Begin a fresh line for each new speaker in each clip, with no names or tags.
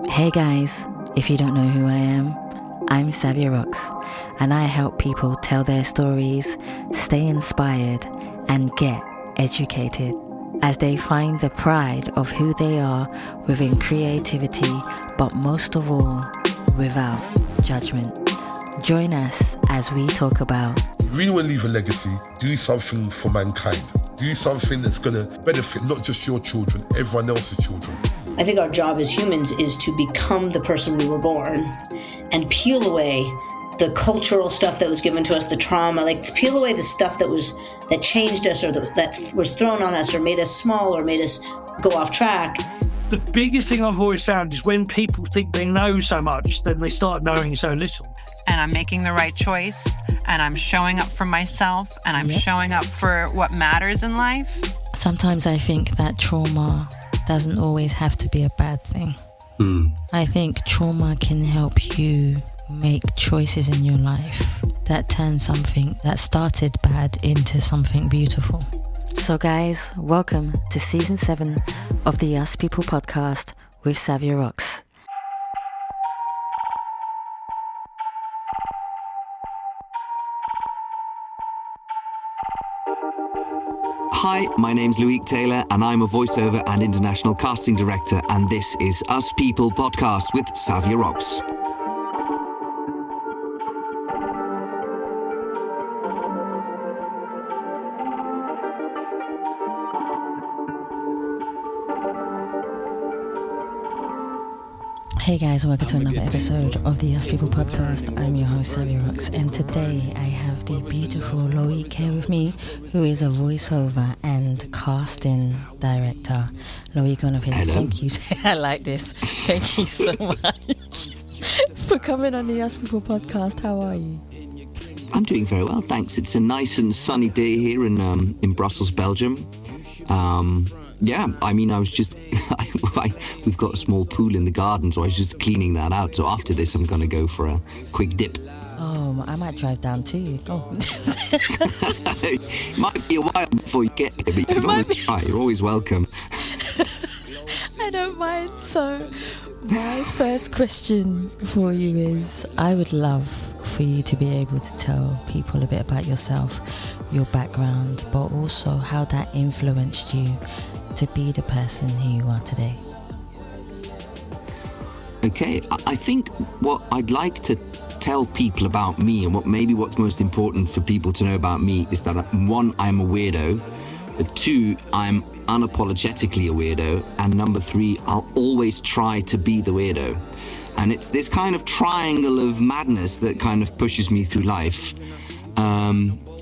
Hey guys, if you don't know who I am, I'm Savia Rocks, and I help people tell their stories, stay inspired, and get educated as they find the pride of who they are within creativity, but most of all, without judgment. Join us as we talk about
You really want to leave a legacy, do something for mankind. Do something that's going to benefit not just your children, everyone else's children.
I think our job as humans is to become the person we were born and peel away the cultural stuff that was given to us, the trauma, like peel away the stuff that changed us or that was thrown on us or made us small or made us go off track.
The biggest thing I've always found is when people think they know so much, then they start knowing so little.
And I'm making the right choice, and I'm showing up for myself, and I'm showing up for what matters in life.
Sometimes I think that trauma doesn't always have to be a bad thing. I think trauma can help you make choices in your life that turn something that started bad into something beautiful. So guys, welcome to season 7 of the Us People podcast with Savia Rocks.
Hi, my name's Loïc Thaler and I'm a voiceover and international casting director, and this is Us People podcast with Savia Rocks.
Hey guys, welcome to another episode of the Us People podcast. I'm your host Savia Rocks, and today I have the beautiful Loïc here with me, who is a voiceover and casting director. Loïc, one of his.
Hello.
Thank you. I like this. Thank you so much for coming on the Us People podcast. How are you?
I'm doing very well, thanks. It's a nice and sunny day here in Brussels, Belgium. I was just, we've got a small pool in the garden, so I was just cleaning that out. So after this, I'm going to go for a quick dip.
Oh, I might drive down too. Oh.
It might be a while before you get here, but you can always try. You're always welcome.
I don't mind. So my first question for you is, I would love for you to be able to tell people a bit about yourself, your background, but also how that influenced you to be the person who you are today.
Okay, I think what I'd like to tell people about me, and what's most important for people to know about me, is that one, I'm a weirdo. 2, I'm unapologetically a weirdo. And number 3, I'll always try to be the weirdo. And it's this kind of triangle of madness that kind of pushes me through life.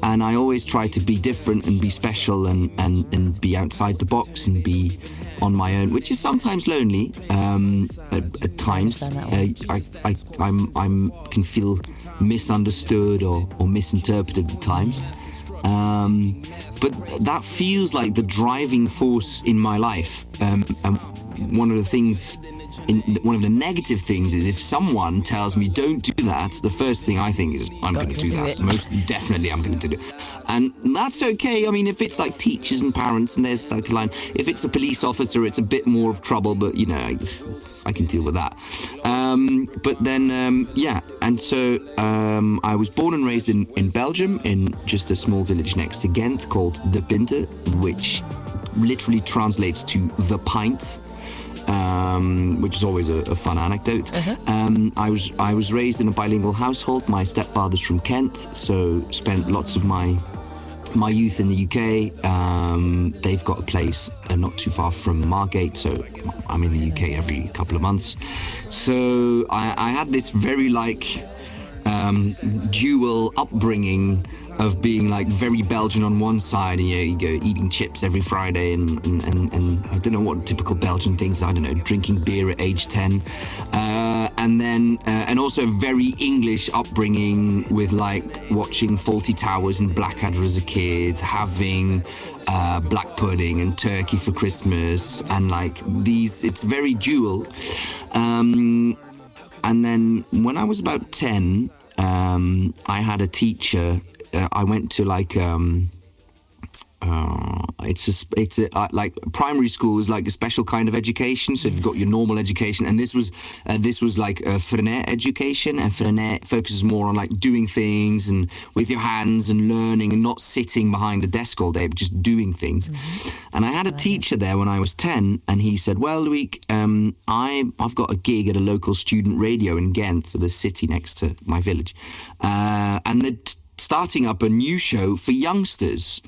And I always try to be different and be special and be outside the box and be on my own, which is sometimes lonely at times. I can feel misunderstood or misinterpreted at times. But that feels like the driving force in my life. And one of the negative things is if someone tells me don't do that, the first thing I think is I'm going to do that. Most definitely I'm going to do it. And that's okay. I mean, if it's like teachers and parents, and there's like a line. If it's a police officer, it's a bit more of trouble, but I can deal with that. But then, and so I was born and raised in Belgium, in just a small village next to Ghent called De Pinte, which literally translates to the pint. Which is always a fun anecdote. I was raised in a bilingual household. My stepfather's from Kent, so spent lots of my youth in the UK. They've got a place not too far from Margate, so I'm in the UK every couple of months. So I had this very dual upbringing of being like very Belgian on one side, and you go eating chips every Friday, and I don't know what typical Belgian things. I don't know, drinking beer at age 10, and then and also very English upbringing with like watching Fawlty Towers and Blackadder as a kid, having black pudding and turkey for Christmas, and like these. It's very dual. And then when I was about 10, I had a teacher. I went to like like primary school is like a special kind of education. So you've got your normal education, and this was like a Frenet education, and Frenet focuses more on like doing things and with your hands and learning and not sitting behind a desk all day, but just doing things. And I had a teacher there when I was 10, and he said, "Well, Loïc, I've got a gig at a local student radio in Ghent, so the city next to my village, and they're starting up a new show for youngsters.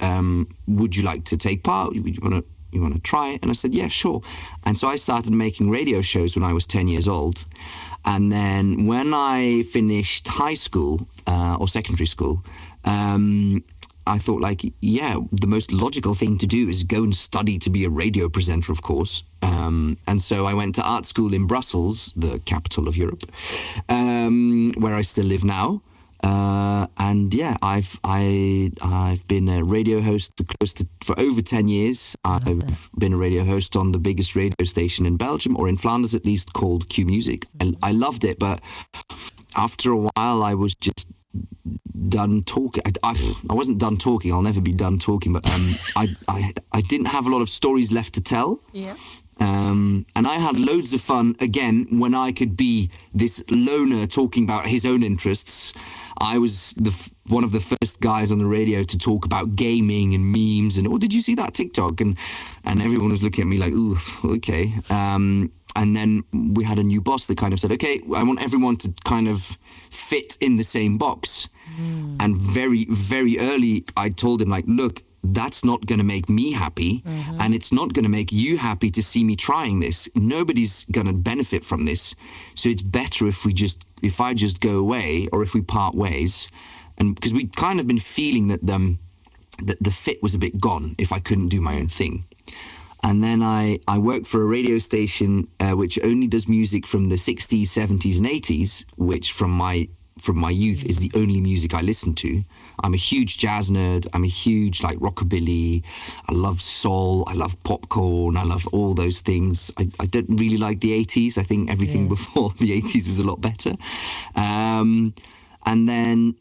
Would you like to take part? You want to try?" And I said, "Yeah, sure." And so I started making radio shows when I was 10 years old. And then when I finished high school or secondary school, I thought, like, yeah, the most logical thing to do is go and study to be a radio presenter, of course. And so I went to art school in Brussels, the capital of Europe, where I still live now. And yeah, I've been a radio host for over 10 years. I've been a radio host on the biggest radio station in Belgium, or in Flanders at least, called Q Music. I loved it, but after a while I was just done talking. I wasn't done talking. I'll never be done talking, but I didn't have a lot of stories left to tell.
Yeah.
And I had loads of fun, again, when I could be this loner talking about his own interests. I was one of the first guys on the radio to talk about gaming and memes and, "Oh, did you see that TikTok?" And everyone was looking at me like, "Ooh, okay." And then we had a new boss that kind of said, "Okay, I want everyone to kind of fit in the same box." And very, very early, I told him, like, "Look, that's not going to make me happy, and it's not going to make you happy to see me trying this. Nobody's going to benefit from this. So it's better if I just go away, or if we part ways." And because we'd kind of been feeling that the fit was a bit gone if I couldn't do my own thing. And then I worked for a radio station which only does music from the 60s, 70s and 80s, which from my youth is the only music I listen to. I'm a huge jazz nerd. I'm a huge, like, rockabilly. I love soul. I love popcorn. I love all those things. I don't really like the 80s. I think everything before the 80s was a lot better. And then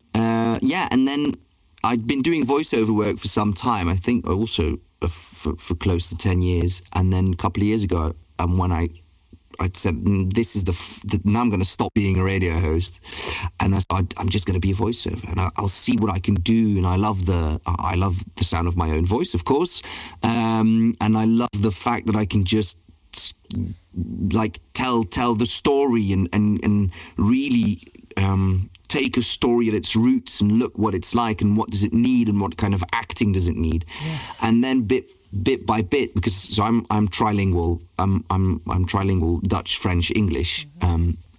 I'd been doing voiceover work for some time. I think also for close to 10 years. And then a couple of years ago, when I said, "This is now I'm going to stop being a radio host, and I'm just going to be a voiceover, and I'll see what I can do." And I love the sound of my own voice, of course, and I love the fact that I can just like tell the story and really take a story at its roots and look what it's like and what does it need and what kind of acting does it need.
Yes.
And then bit by bit, because so I'm trilingual. I'm trilingual, Dutch, French, English.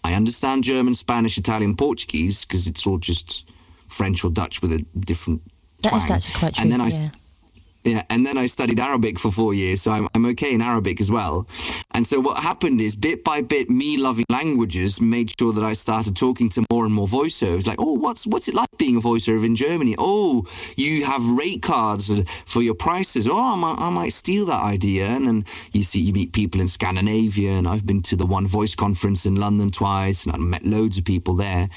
I understand German, Spanish, Italian, Portuguese, because it's all just French or Dutch with a different twang.
That is actually quite true.
And then and then I studied Arabic for 4 years, so I'm okay in Arabic as well. And so what happened is, bit by bit, me loving languages made sure that I started talking to more and more voiceovers. Like, "Oh, what's it like being a voiceover in Germany? Oh, you have rate cards for your prices. Oh, I might steal that idea." And then you meet people in Scandinavia, and I've been to the One Voice conference in London twice, and I've met loads of people there.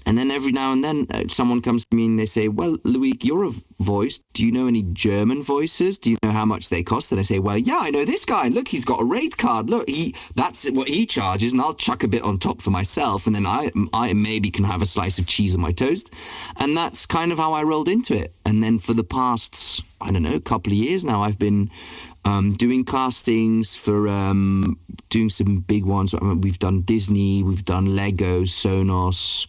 And then every now and then someone comes to me and they say, "Well, Loïc, you're a voice. Do you know any German voices? Do you know how much they cost?" And I say, "Well, yeah, I know this guy. Look, he's got a rate card. Look, that's what he charges, and I'll chuck a bit on top for myself, and then I maybe can have a slice of cheese on my toast." And that's kind of how I rolled into it. And then for the past, I don't know, couple of years now, I've been doing castings for doing some big ones. I mean, we've done Disney, we've done Lego, Sonos.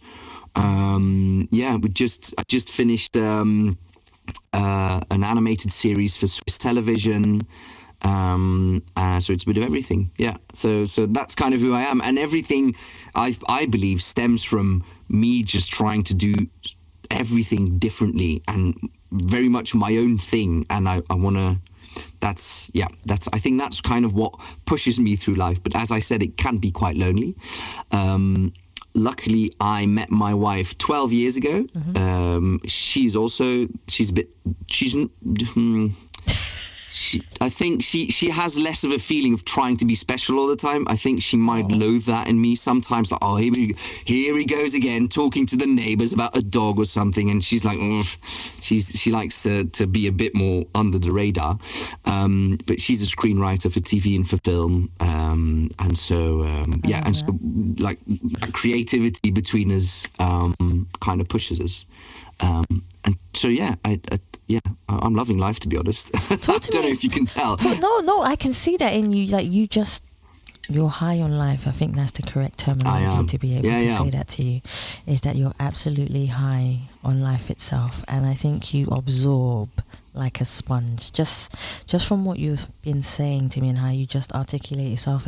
I just finished an animated series for Swiss television. So it's a bit of everything. Yeah. So that's kind of who I am. And everything I believe stems from me just trying to do everything differently and very much my own thing. And I want to, I think that's kind of what pushes me through life. But as I said, it can be quite lonely. Luckily, I met my wife 12 years ago. she has less of a feeling of trying to be special all the time. I think she might loathe that in me sometimes. Like, oh, here he goes again, talking to the neighbours about a dog or something, and she's like, she likes to be a bit more under the radar. But she's a screenwriter for TV and for film, and so so like that creativity between us kind of pushes us. And so I'm loving life, to be honest. I don't know if you can tell.
No, I can see that in you. Like you're high on life. I think that's the correct terminology to be able to say that to you. Is that you're absolutely high on life itself, and I think you absorb like a sponge. Just from what you've been saying to me and how you just articulate yourself,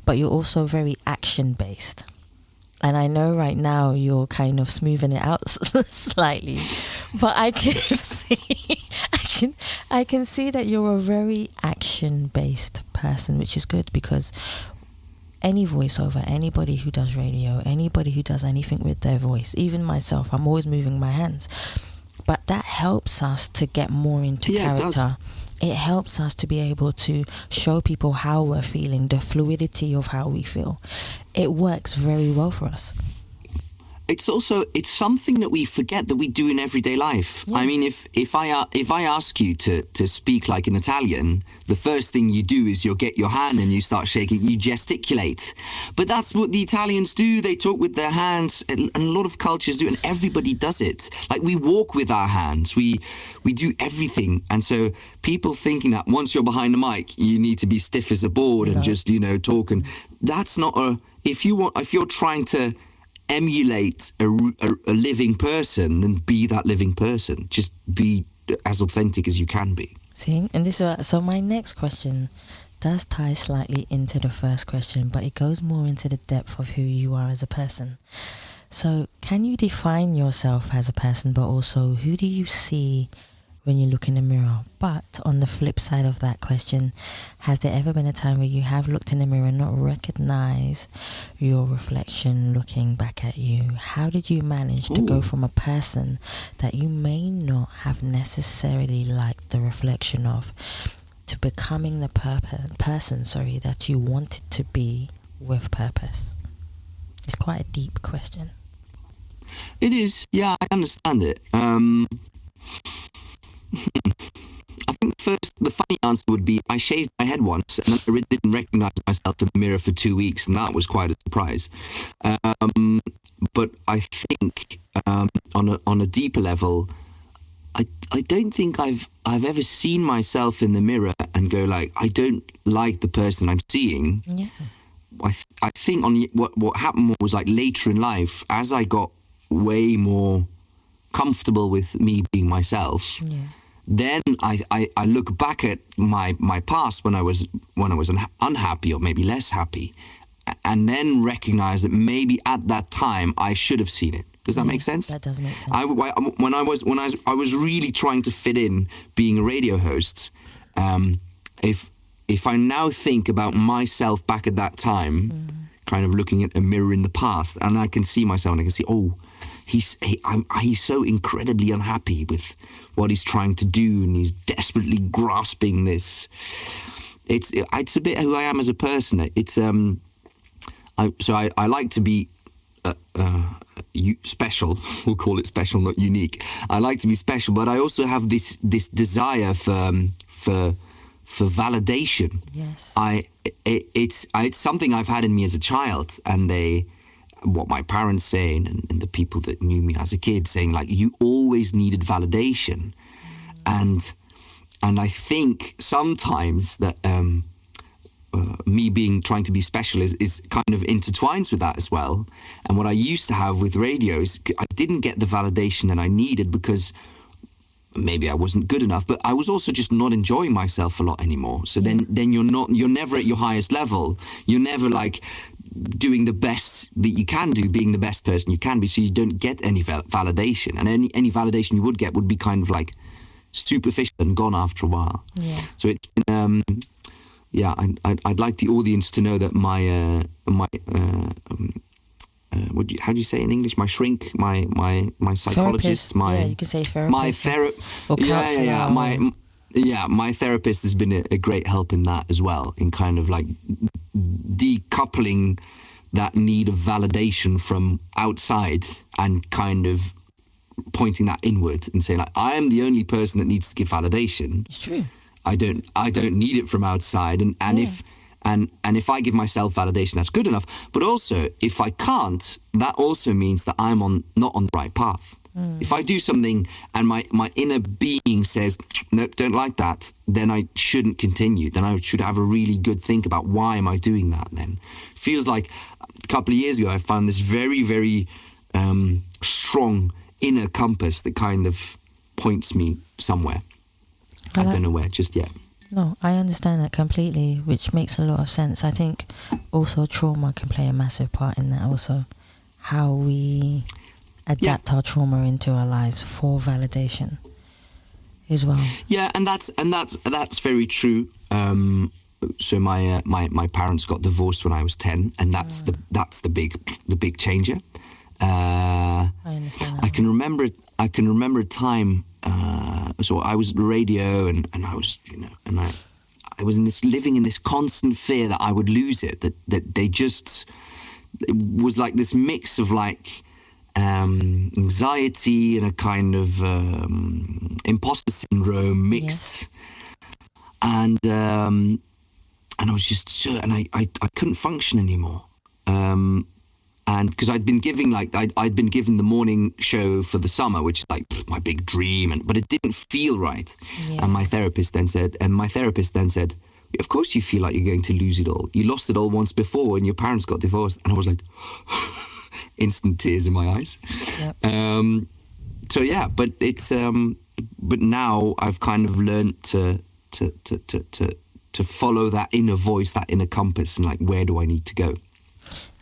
but you're also very action based. And I know right now you're kind of smoothing it out slightly, but I can see that you're a very action-based person, which is good, because any voiceover, anybody who does radio, anybody who does anything with their voice, even myself, I'm always moving my hands. But that helps us to get more into character. It helps us to be able to show people how we're feeling, the fluidity of how we feel. It works very well for us.
It's something that we forget that we do in everyday life. Yeah. I mean, if I ask you to speak like an Italian, the first thing you do is you get your hand and you start shaking, you gesticulate. But that's what the Italians do. They talk with their hands, and a lot of cultures do, and everybody does it. Like, we walk with our hands, we do everything. And so people thinking that once you're behind the mic, you need to be stiff as a board and just, talk. And that's not if you're trying to emulate a living person, then be that living person. Just be as authentic as you can be.
See, and so my next question does tie slightly into the first question, but it goes more into the depth of who you are as a person. So can you define yourself as a person, but also who do you see when you look in the mirror? But on the flip side of that question, has there ever been a time where you have looked in the mirror and not recognized your reflection looking back at you? How did you manage to go from a person that you may not have necessarily liked the reflection of to becoming the person that you wanted to be with purpose? It's quite a deep question.
It is. Yeah, I understand it. I think first, the funny answer would be I shaved my head once and then I really didn't recognize myself in the mirror for 2 weeks, and that was quite a surprise. But I think on a deeper level, I don't think I've ever seen myself in the mirror and go like, I don't like the person I'm seeing.
Yeah.
I think what happened was, like, later in life, as I got way more comfortable with me being myself, then I look back at my past when I was unhappy or maybe less happy, and then recognize that maybe at that time I should have seen it. Does that make sense?
That does make sense.
When I was really trying to fit in being a radio host, if I now think about myself back at that time, kind of looking at a mirror in the past, and I can see myself and I can see, he's so incredibly unhappy with what he's trying to do, and he's desperately grasping this. It's a bit who I am as a person. It's I like to be special. We'll call it special, not unique. I like to be special, but I also have this desire for validation.
Yes.
It's something I've had in me as a child, and what my parents say and the people that knew me as a kid saying, like, you always needed validation. And I think sometimes that me trying to be special is kind of intertwines with that as well. And what I used to have with radio is I didn't get the validation that I needed because maybe I wasn't good enough, but I was also just not enjoying myself a lot anymore. So then you're never at your highest level. You're never like doing the best that you can do, being the best person you can be, so you don't get any validation. And any validation you would get would be kind of like superficial and gone after a while.
Yeah.
So it's been, I'd like the audience to know that how do you say in English? My shrink, my psychologist,
therapist. You can say therapist.
My therapist. Yeah, my therapist has been a great help in that as well, in kind of like decoupling that need of validation from outside and kind of pointing that inward and saying, like, I am the only person that needs to give validation.
It's true.
I don't need it from outside, and if I give myself validation, that's good enough. But also, if I can't, that also means that I'm not on the right path. If I do something and my inner being says, nope, don't like that, then I shouldn't continue. Then I should have a really good think about why am I doing that then. Feels like a couple of years ago I found this very, very strong inner compass that kind of points me somewhere. I don't know where just yet.
No, I understand that completely, which makes a lot of sense. I think also trauma can play a massive part in that also. How we adapt our trauma into our lives for validation as well.
Yeah, and that's very true. So my parents got divorced when I was 10, and that's the big changer.
I understand that.
I can remember a time. So I was at the radio, and I was, I was living in this constant fear that I would lose it. That it was like this mix of like anxiety and a kind of imposter syndrome mixed, and I was just so, and I couldn't function anymore. And because I'd been given the morning show for the summer, which is like my big dream, but it didn't feel right. Yeah. And my therapist then said, of course you feel like you're going to lose it all. You lost it all once before when your parents got divorced. And I was like, instant tears in my eyes. Yep. So yeah, but it's but now I've kind of learned to follow that inner voice, that inner compass, and like, where do I need to go?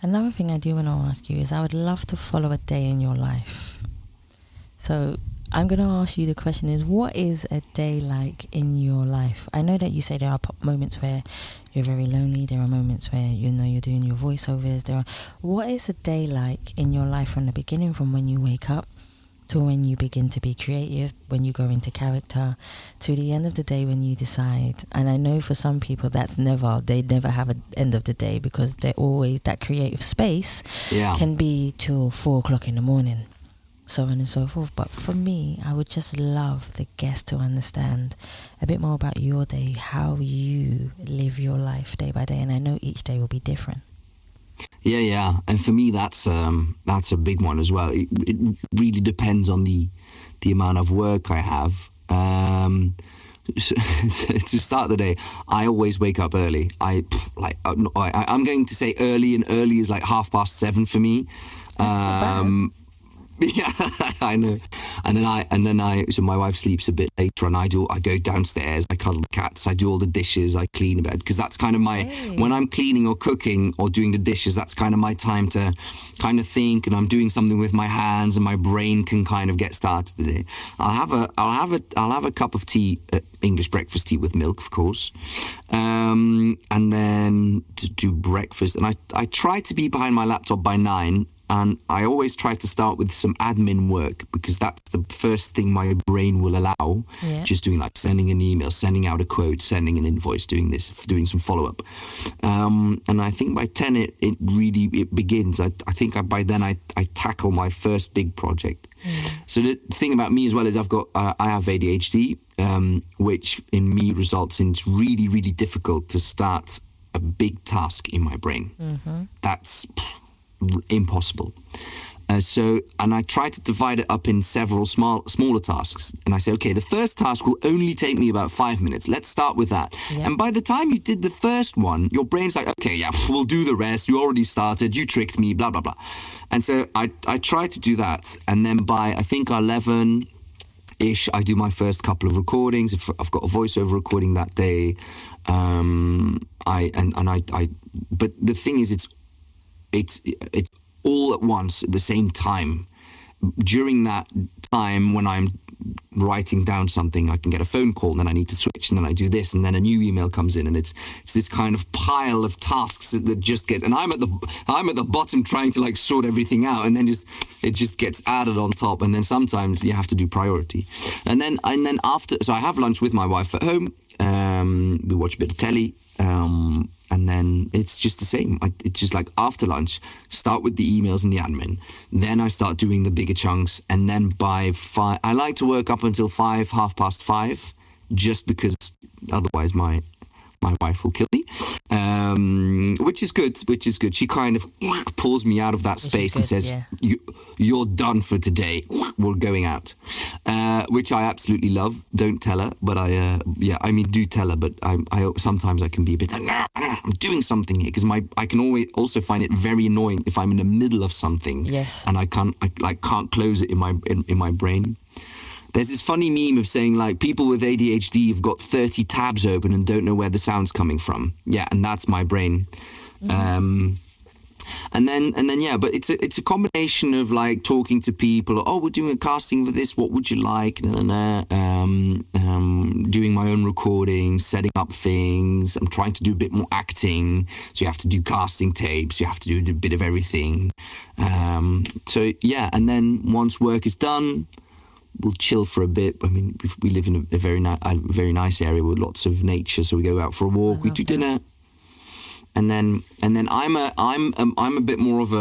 Another thing I do want to ask you is I would love to follow a day in your life. So I'm going to ask you the question is, what is a day like in your life? I know that you say there are moments where you're very lonely. There are moments where, you're doing your voiceovers. What is a day like in your life from the beginning, from when you wake up to when you begin to be creative, when you go into character, to the end of the day when you decide? And I know for some people they never have an end of the day, because they're always, that creative space can be till 4:00 in the morning, so on and so forth. But for me, I would just love the guest to understand a bit more about your day, how you live your life day by day. And I know each day will be different.
Yeah, and for me that's a big one as well. It really depends on the amount of work I have. To start the day, I always wake up early. I'm going to say early, and early is like 7:30 for me. Yeah, I know. And then I so my wife sleeps a bit later, and I go downstairs, I cuddle the cats, I do all the dishes, I clean a bit, because that's kind of when I'm cleaning or cooking or doing the dishes, that's kind of my time to kind of think, and I'm doing something with my hands, and my brain can kind of get started today. I'll have a cup of tea, English breakfast tea with milk, of course, and then to do breakfast, and I try to be behind my laptop by 9. And I always try to start with some admin work, because that's the first thing my brain will allow. Yeah. Just doing like sending an email, sending out a quote, sending an invoice, doing some follow-up. And I think by 10 it really begins. I think by then I tackle my first big project. Mm. So the thing about me as well is I have ADHD, which in me results in it's really, really difficult to start a big task in my brain. Mm-hmm. That's impossible. And I try to divide it up in several smaller tasks. And I say, okay, the first task will only take me about 5 minutes. Let's start with that. Yep. And by the time you did the first one, your brain's like, okay, yeah, we'll do the rest. You already started. You tricked me, blah, blah, blah. And so I try to do that. And then by, I think, 11-ish, I do my first couple of recordings. If I've got a voiceover recording that day. But the thing is, it's all at once at the same time. During that time when I'm writing down something, I can get a phone call, and then I need to switch, and then I do this, and then a new email comes in, and it's this kind of pile of tasks that just get, and I'm at the bottom trying to like sort everything out, and then it just gets added on top, and then sometimes you have to do priority, and then after, so I have lunch with my wife at home, we watch a bit of telly, and then it's just the same. It's just like after lunch, start with the emails and the admin. Then I start doing the bigger chunks. And then by 5, I like to work up until 5, 5:30, just because otherwise my wife will kill me. Which is good. She kind of pulls me out of that space and says, you're done for today. We're going out. Which I absolutely love. Don't tell her, but do tell her, but I sometimes I can be a bit like, I'm doing something here, because I can always also find it very annoying if I'm in the middle of something.
Yes.
And I can't close it in my brain. There's this funny meme of saying, like, people with ADHD have got 30 tabs open and don't know where the sound's coming from. Yeah, and that's my brain. Mm-hmm. And then, but it's a combination of like talking to people. Oh, we're doing a casting for this. What would you like? Doing my own recording, setting up things. I'm trying to do a bit more acting. So you have to do casting tapes. You have to do a bit of everything. And then once work is done, we'll chill for a bit. I mean, we live in a very nice area with lots of nature. So we go out for a walk. We do dinner. And then I'm a bit more of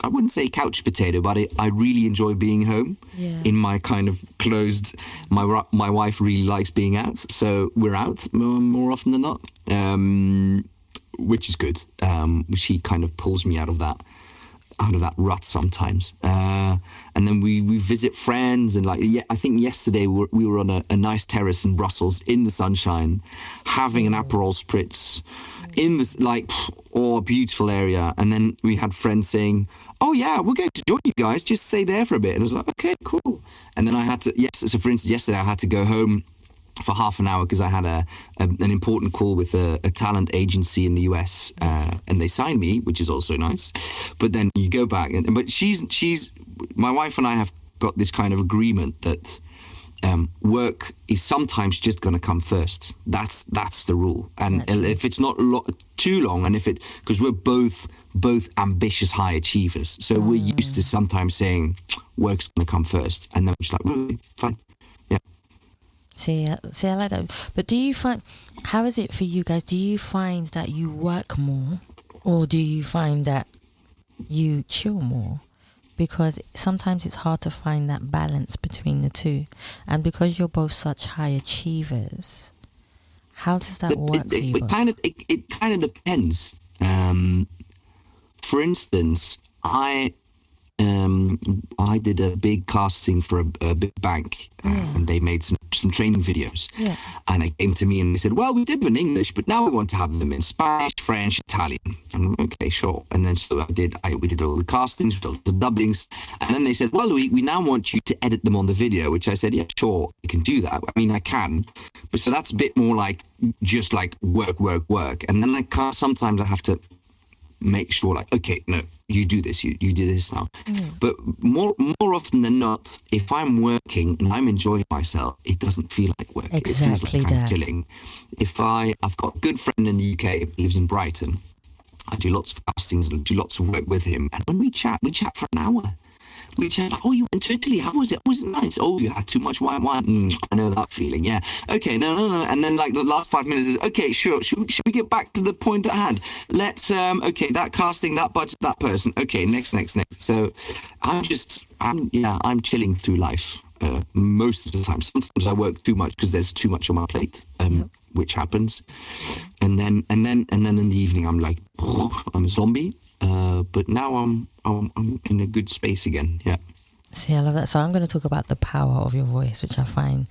I wouldn't say couch potato, but I really enjoy being home in my kind of closed. My wife really likes being out, so we're out more often than not, which is good. She kind of pulls me out of that rut sometimes. And then we visit friends, and I think yesterday we were on a nice terrace in Brussels in the sunshine, having an Aperol Spritz in this a beautiful area. And then we had friends saying, oh yeah, we're going to join you guys, just stay there for a bit. And I was like, okay, cool. And then I had to, so for instance, yesterday I had to go home for half an hour because I had an important call with a talent agency in the US, and they signed me, which is also nice. But then you go back, but she's my wife and I have got this kind of agreement that work is sometimes just going to come first. That's the rule. And if it's not too long, and because we're both ambitious high achievers, so we're used to sometimes saying work's going to come first, and then we're just like, well, fine.
See, I like that. But do you find, how is it for you guys? Do you find that you work more, or do you find that you chill more? Because sometimes it's hard to find that balance between the two. And because you're both such high achievers, how does that work for you?
It kind of depends. For instance, I did a big casting for a big bank, and they made some training videos. Yeah. And they came to me and they said, well, we did them in English, but now we want to have them in Spanish, French, Italian. I'm okay, sure. And then so we did all the castings, we did all the dubbings. And then they said, well, Loïc, we now want you to edit them on the video, which I said, yeah, sure, you can do that. I mean, I can. But so that's a bit more like just like work. And then sometimes I have to make sure, like, okay, no, you do this, you do this now. But more often than not, if I'm working and I'm enjoying myself, it doesn't feel like work.
Exactly.
It feels like I'm chilling. If I've got a good friend in the UK who lives in Brighton, I do lots of castings and do lots of work with him, and when we chat for an hour. We chat, oh, you went to Italy, how was it? Was it nice? Oh, you had too much wine. I know that feeling, yeah. Okay, no. And then like the last 5 minutes is, okay, sure, should we get back to the point at hand? Let's, okay, that casting, that budget, that person. Okay, next. So I'm chilling through life most of the time. Sometimes I work too much because there's too much on my plate, which happens. And then in the evening, I'm like, I'm a zombie. But now I'm in a good space again. Yeah.
See, I love that. So I'm going to talk about the power of your voice, which I find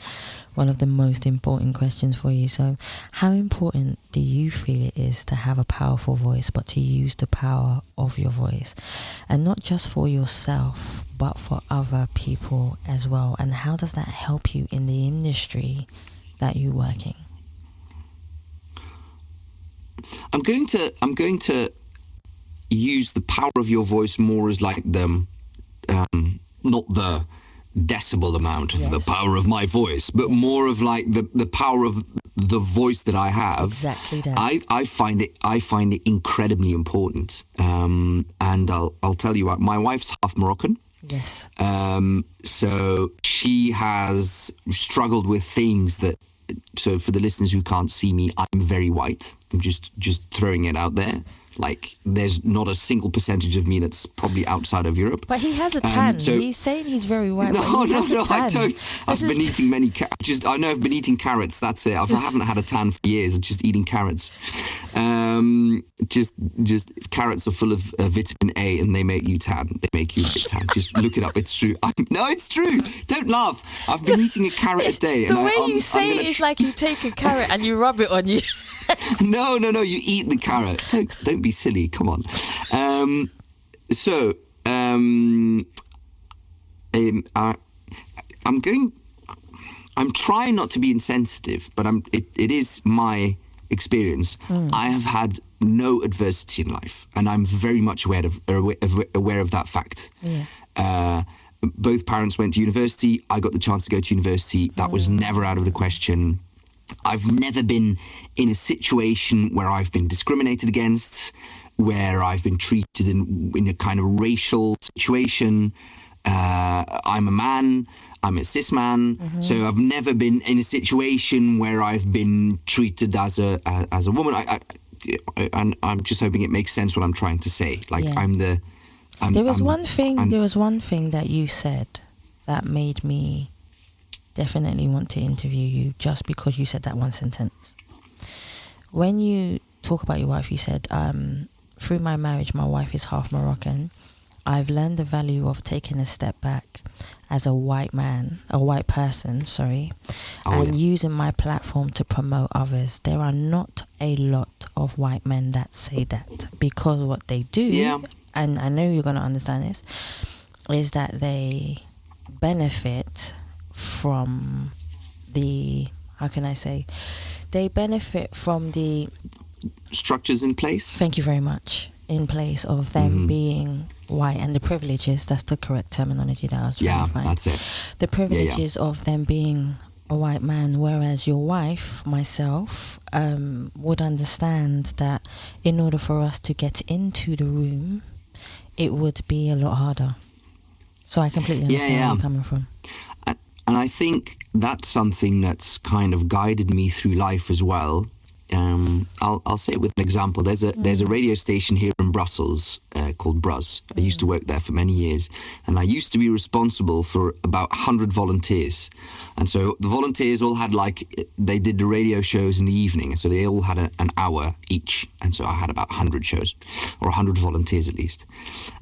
one of the most important questions for you. So how important do you feel it is to have a powerful voice, but to use the power of your voice, and not just for yourself, but for other people as well? And how does that help you in the industry that you work in?
I'm going to use the power of your voice more as like the not the decibel amount of the power of my voice, but more of like the power of the voice that I have.
Exactly that.
I find it incredibly important. And I'll tell you what, my wife's half Moroccan.
Yes.
So she has struggled with things that. So for the listeners who can't see me, I'm very white. I'm just throwing it out there. Like, there's not a single percentage of me that's probably outside of Europe.
But he has a tan. He's saying he's very white.
No,
but he has a tan.
I don't. I've been eating many. I know I've been eating carrots. That's it. I haven't had a tan for years. I'm just eating carrots. Just carrots are full of vitamin A, and they make you tan. They make you a bit tan. Just look it up. It's true. No, it's true. Don't laugh. I've been eating a carrot a day.
The way you say it is like you take a carrot and you rub it on you.
No. You eat the carrot. Don't be silly. Come on. I'm trying not to be insensitive, but it is my experience. I have had no adversity in life, and I'm very much aware of that fact. Yeah. Both parents went to university. I got the chance to go to university. That was never out of the question. I've never been in a situation where I've been discriminated against, where I've been treated in a kind of racial situation. I'm a man. I'm a cis man. So I've never been in a situation where I've been treated as a woman. And I'm just hoping it makes sense what I'm trying to say. Like, yeah. There was one thing that you said that made me definitely want to interview you, just because you said that one sentence. When you talk about your wife, you said, through my marriage, my wife is half Moroccan. I've learned the value of taking a step back as a white person, using my platform to promote others. There are not a lot of white men that say that, because what they do, and I know you're going to understand this, is that they benefit from the, they benefit from the structures in place.
Thank you very much. In place of them being white, and the privileges, that's the correct terminology that I was trying to find.
That's it.
The privileges of them being a white man, whereas your wife, myself, would understand that in order for us to get into the room, it would be a lot harder. So I completely understand where you're coming from.
And I think that's something that's kind of guided me through life as well. I'll say it with an example. There's a radio station here in Brussels called Bruz. I used to work there for many years, and I used to be responsible for about 100 volunteers. And so the volunteers all had, they did the radio shows in the evening, so they all had an hour each. And so I had about 100 shows, or 100 volunteers at least.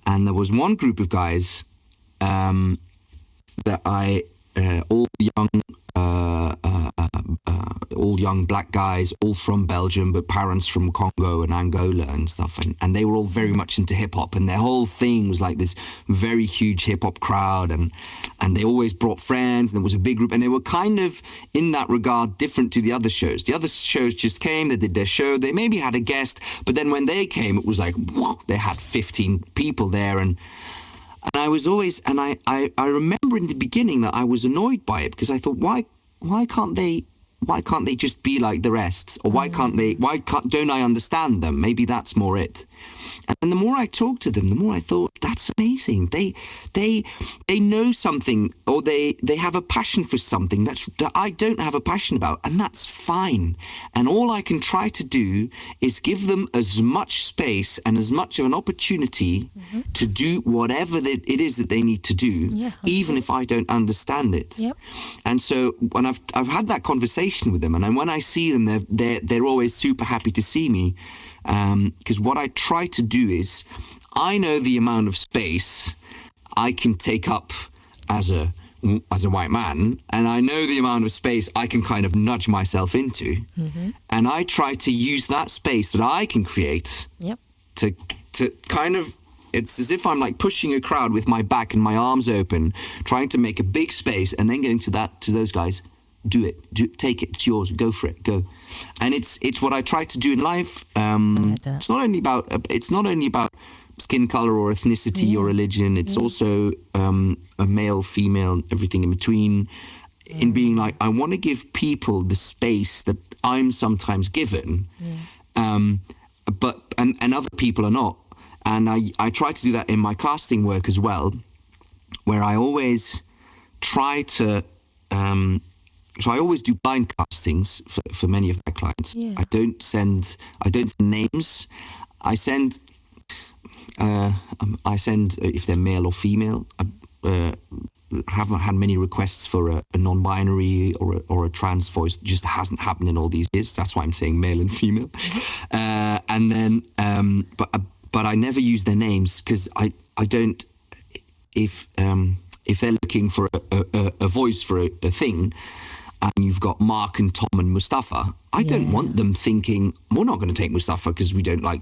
And there was one group of guys that all young black guys, all from Belgium, but parents from Congo and Angola and stuff. And they were all very much into hip-hop, and their whole thing was like this very huge hip-hop crowd, and they always brought friends, and there was a big group, and they were kind of, in that regard, different to the other shows. The other shows just came, they did their show, they maybe had a guest, but then when they came, it was like, whoa, they had 15 people there, and I was always, and I remember in the beginning that I was annoyed by it, because I thought, why can't they just be like the rest? Or why don't I understand them? Maybe that's more it. And the more I talked to them, the more I thought, that's amazing. They know something, or they have a passion for something that I don't have a passion about, and that's fine. And all I can try to do is give them as much space and as much of an opportunity to do whatever it is that they need to do, even if I don't understand it. Yep. And so when I've had that conversation with them, and when I see them, they're always super happy to see me. Because what I try to do is, I know the amount of space I can take up as a white man, and I know the amount of space I can kind of nudge myself into, and I try to use that space that I can create to kind of, it's as if I'm like pushing a crowd with my back and my arms open, trying to make a big space, and then going to those guys. Do it. Take it. It's yours. Go for it. Go. And it's what I try to do in life. It's not only about skin color or ethnicity or religion. It's also a male, female, everything in between. In being like, I want to give people the space that I'm sometimes given, but other people are not. And I try to do that in my casting work as well, where I always try to. So I always do blind castings for many of my clients. Yeah. I don't send names. I send if they're male or female. I haven't had many requests for a non-binary or a trans voice. It just hasn't happened in all these years. That's why I'm saying male and female. And then, but I never use their names because I don't. If they're looking for a voice for a thing, and you've got Mark and Tom and Mustafa, I don't want them thinking, we're not going to take Mustafa because we don't like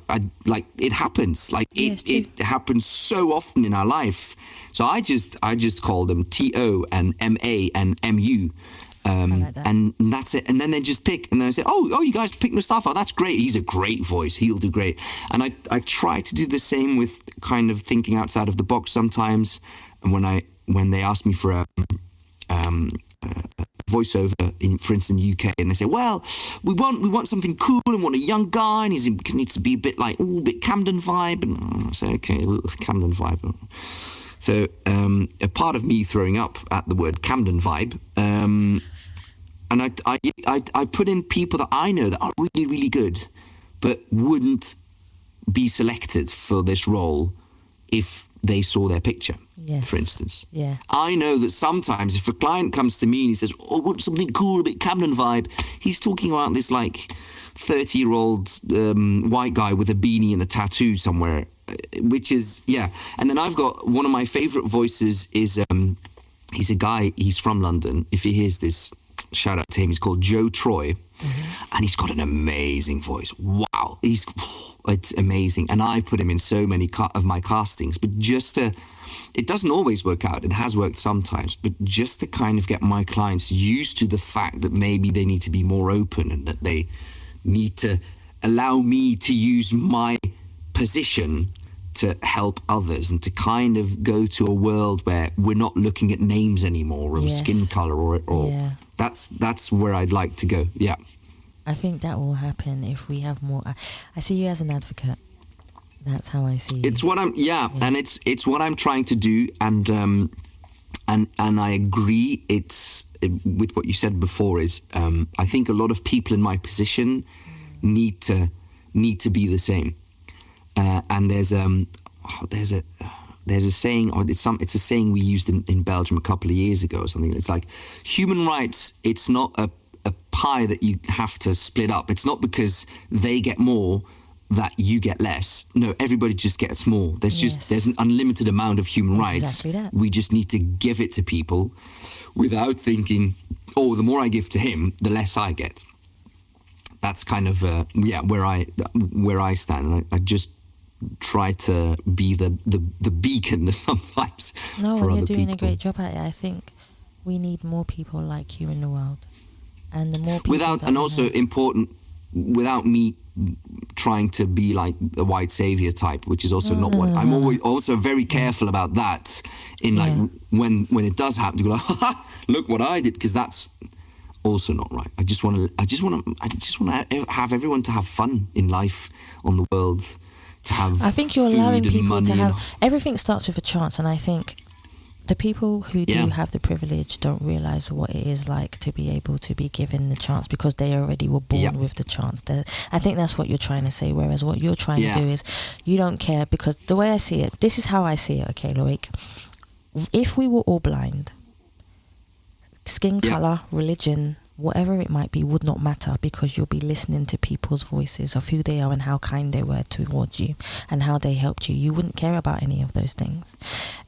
it happens. Like it happens so often in our life. So I just call them TO and MA and MU. Like that. And that's it. And then they just pick, and then I say, oh, you guys pick Mustafa. That's great. He's a great voice. He'll do great. And I try to do the same with kind of thinking outside of the box sometimes. And when they ask me for a voiceover for instance, UK, and they say, well, we want something cool and want a young guy, and he needs to be a bit like, a bit Camden vibe. And I say, okay, Camden vibe. So a part of me throwing up at the word Camden vibe, and I put in people that I know that are really, really good, but wouldn't be selected for this role if they saw their picture, for instance. Yeah. I know that sometimes if a client comes to me and he says, oh, want something cool, a bit Camden vibe, he's talking about this like 30-year-old white guy with a beanie and a tattoo somewhere, which is, And then I've got one of my favorite voices is, he's a guy, he's from London. If he hears this, shout out to him. He's called Joe Troy, and he's got an amazing voice. Wow. It's amazing. And I put him in so many of my castings, but it doesn't always work out. It has worked sometimes, but just to kind of get my clients used to the fact that maybe they need to be more open and that they need to allow me to use my position to help others and to kind of go to a world where we're not looking at names anymore or skin color or that's where I'd like to go. Yeah.
I think that will happen if we have more. I see you as an advocate. That's how I see you.
It's what and it's what I'm trying to do, and I agree. It's with what you said before. Is I think a lot of people in my position need to be the same. And there's a saying, or it's a saying we used in Belgium a couple of years ago or something. It's like human rights. It's not a pie that you have to split up. It's not because they get more that you get less. No, everybody just gets more. There's an unlimited amount of human rights.
Exactly that.
We just need to give it to people without thinking, oh, the more I give to him, the less I get. That's kind of where I stand. And I just try to be the beacon sometimes.
No,
for
and
other
you're doing
people.
a great job at it. I think we need more people like you in the world, and the more people
without me trying to be like a white savior type, which is also not what I'm always also very careful about that. In like when it does happen, to go like, look what I did, because that's also not right. I just want to have everyone to have fun in life, on the world. I
think you're allowing people to have everything starts with a chance, and I think the people who do have the privilege don't realize what it is like to be able to be given the chance, because they already were born with the chance. I think that's what you're trying to say, whereas what you're trying to do is you don't care, because the way I see it, this is how I see it, okay, Loïc? If we were all blind, skin color, religion, whatever it might be would not matter, because you'll be listening to people's voices of who they are and how kind they were towards you and how they helped you. You wouldn't care about any of those things.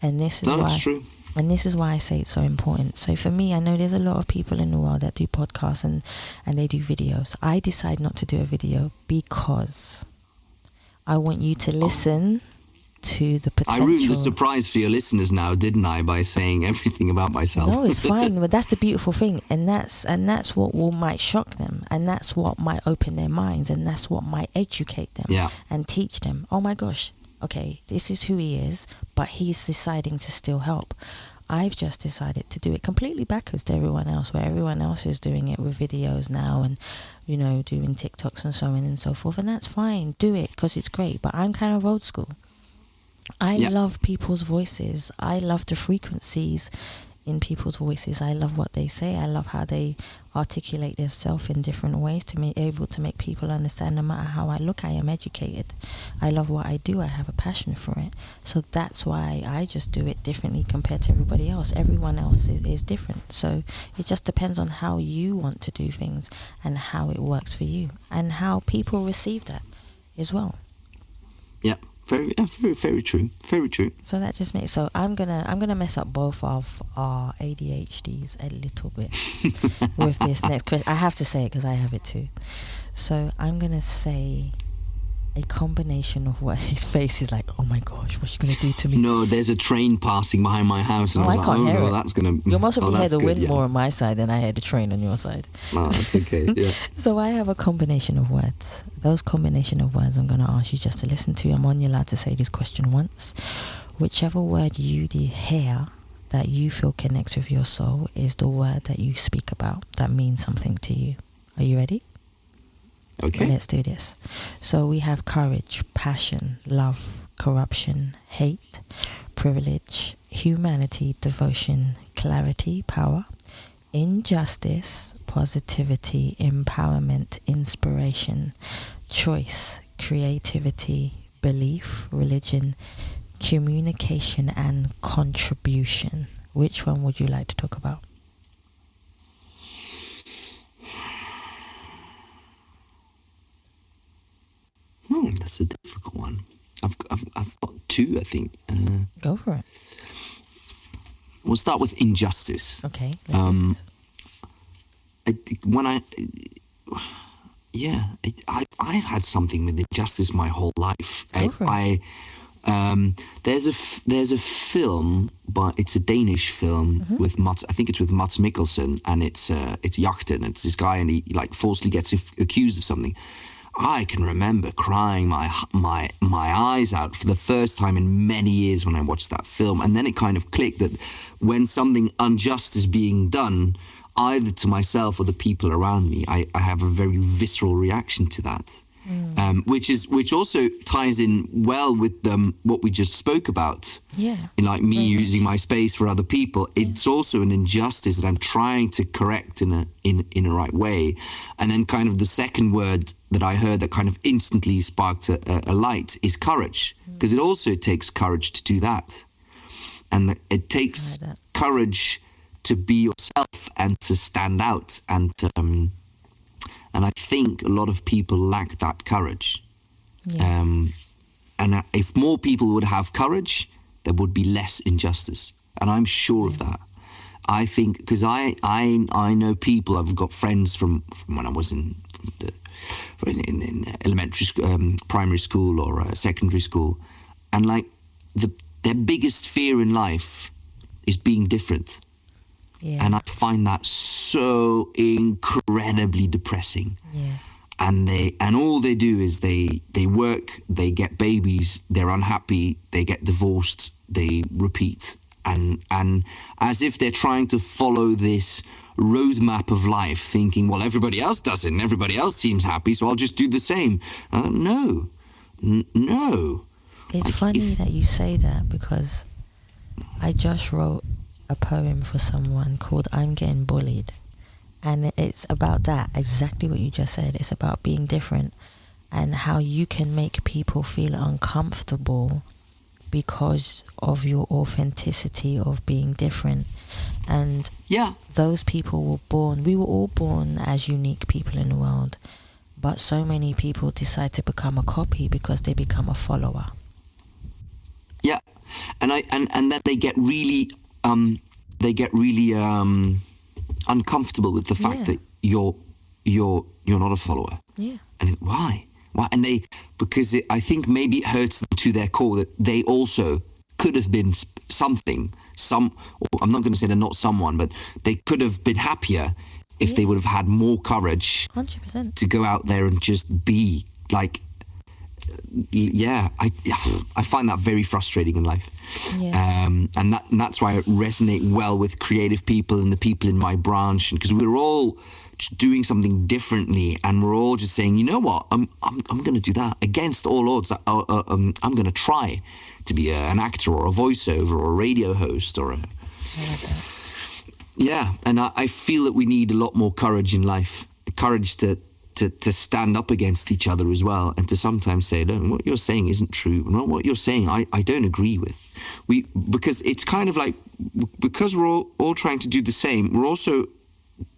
And this is why
true.
And this is why I say it's so important. So for me, I know there's a lot of people in the world that do podcasts and they do videos. I decide not to do a video because I want you to listen to the potential.
I ruined the surprise for your listeners now, didn't I, by saying everything about myself?
No, it's fine, but that's the beautiful thing, and that's what might shock them, and that's what might open their minds, and that's what might educate them and teach them. Oh my gosh, okay, this is who he is, but he's deciding to still help. I've just decided to do it completely backwards to everyone else, where everyone else is doing it with videos now and, you know, doing TikToks and so on and so forth. And that's fine. Do it because it's great. But I'm kind of old school. I love people's voices. I love the frequencies in people's voices. I love what they say. I love how they articulate themselves in different ways to be able to make people understand no matter how I look, I am educated. I love what I do. I have a passion for it. So that's why I just do it differently compared to everybody else. Everyone else is different. So it just depends on how you want to do things and how it works for you and how people receive that as well.
Yeah. Very true. Very true.
So that just makes, so I'm gonna mess up both of our ADHDs a little bit with this next question. I have to say it because I have it too. So I'm gonna say a combination of what his face is like. Oh my gosh, what's she gonna do to me?
No, there's a train passing behind my house, and I was
can't
like,
hear
no,
it.
that's gonna.
You'll most probably hear the wind
yeah.
more on my side than I hear the train on your side.
No, that's okay. Yeah.
So I have a combination of words. Those combination of words I'm going to ask you just to listen to. I'm only allowed to say this question once. Whichever word you hear that you feel connects with your soul is the word that you speak about that means something to you. Are you ready?
Okay.
Let's do this. So we have courage, passion, love, corruption, hate, privilege, humanity, devotion, clarity, power, injustice, positivity, empowerment, inspiration, choice, creativity, belief, religion, communication, and contribution. Which one would you like to talk about?
That's a difficult one. I've got two, I think.
Go for it.
We'll start with injustice.
Okay, let's do this.
I've had something with injustice my whole life.
Go for it.
There's a film, but it's a Danish film with Mats. I think it's with Mats Mikkelsen, and it's Jachten. It's this guy, and he like falsely gets accused of something. I can remember crying my eyes out for the first time in many years when I watched that film, and then it kind of clicked that when something unjust is being done, either to myself or the people around me, I have a very visceral reaction to that, which also ties in well with what we just spoke about.
Yeah,
in like me using my space for other people. It's also an injustice that I'm trying to correct in a right way. And then kind of the second word that I heard that kind of instantly sparked a light is courage, because it also takes courage to do that, and it takes courage to be yourself and to stand out, and I think a lot of people lack that courage. And if more people would have courage, there would be less injustice, and I'm sure of that. I think because I know people. I've got friends from when I was in elementary school, primary school, or secondary school, and like their biggest fear in life is being different. Yeah. And I find that so incredibly depressing. Yeah. And all they do is they work, they get babies, they're unhappy, they get divorced, they repeat, and as if they're trying to follow this roadmap of life, thinking, well, everybody else does it and everybody else seems happy, so I'll just do the same. No.
It's funny that you say that, because I just wrote a poem for someone called I'm Getting Bullied, and it's about that, exactly what you just said. It's about being different and how you can make people feel uncomfortable because of your authenticity of being different. And those people we were all born as unique people in the world, but so many people decide to become a copy because they become a follower.
Yeah, and then they get really uncomfortable with the fact that you're not a follower. Yeah. And why? And I think maybe it hurts them to their core that they also could have been something. I'm not going to say they're not someone, but they could have been happier if they would have had more courage
100%
to go out there and just be like I find that very frustrating in life.
Yeah.
And that's why I resonate well with creative people and the people in my branch, because we're all just doing something differently, and we're all just saying, you know what, I'm going to do that against all odds. I'm going to try to be an actor or a voiceover or a radio host or a. Yeah, and I feel that we need a lot more courage in life, courage to stand up against each other as well, and to sometimes say, no, what you're saying isn't true. No, what you're saying, I don't agree with. Because it's kind of like, because we're all trying to do the same, we're also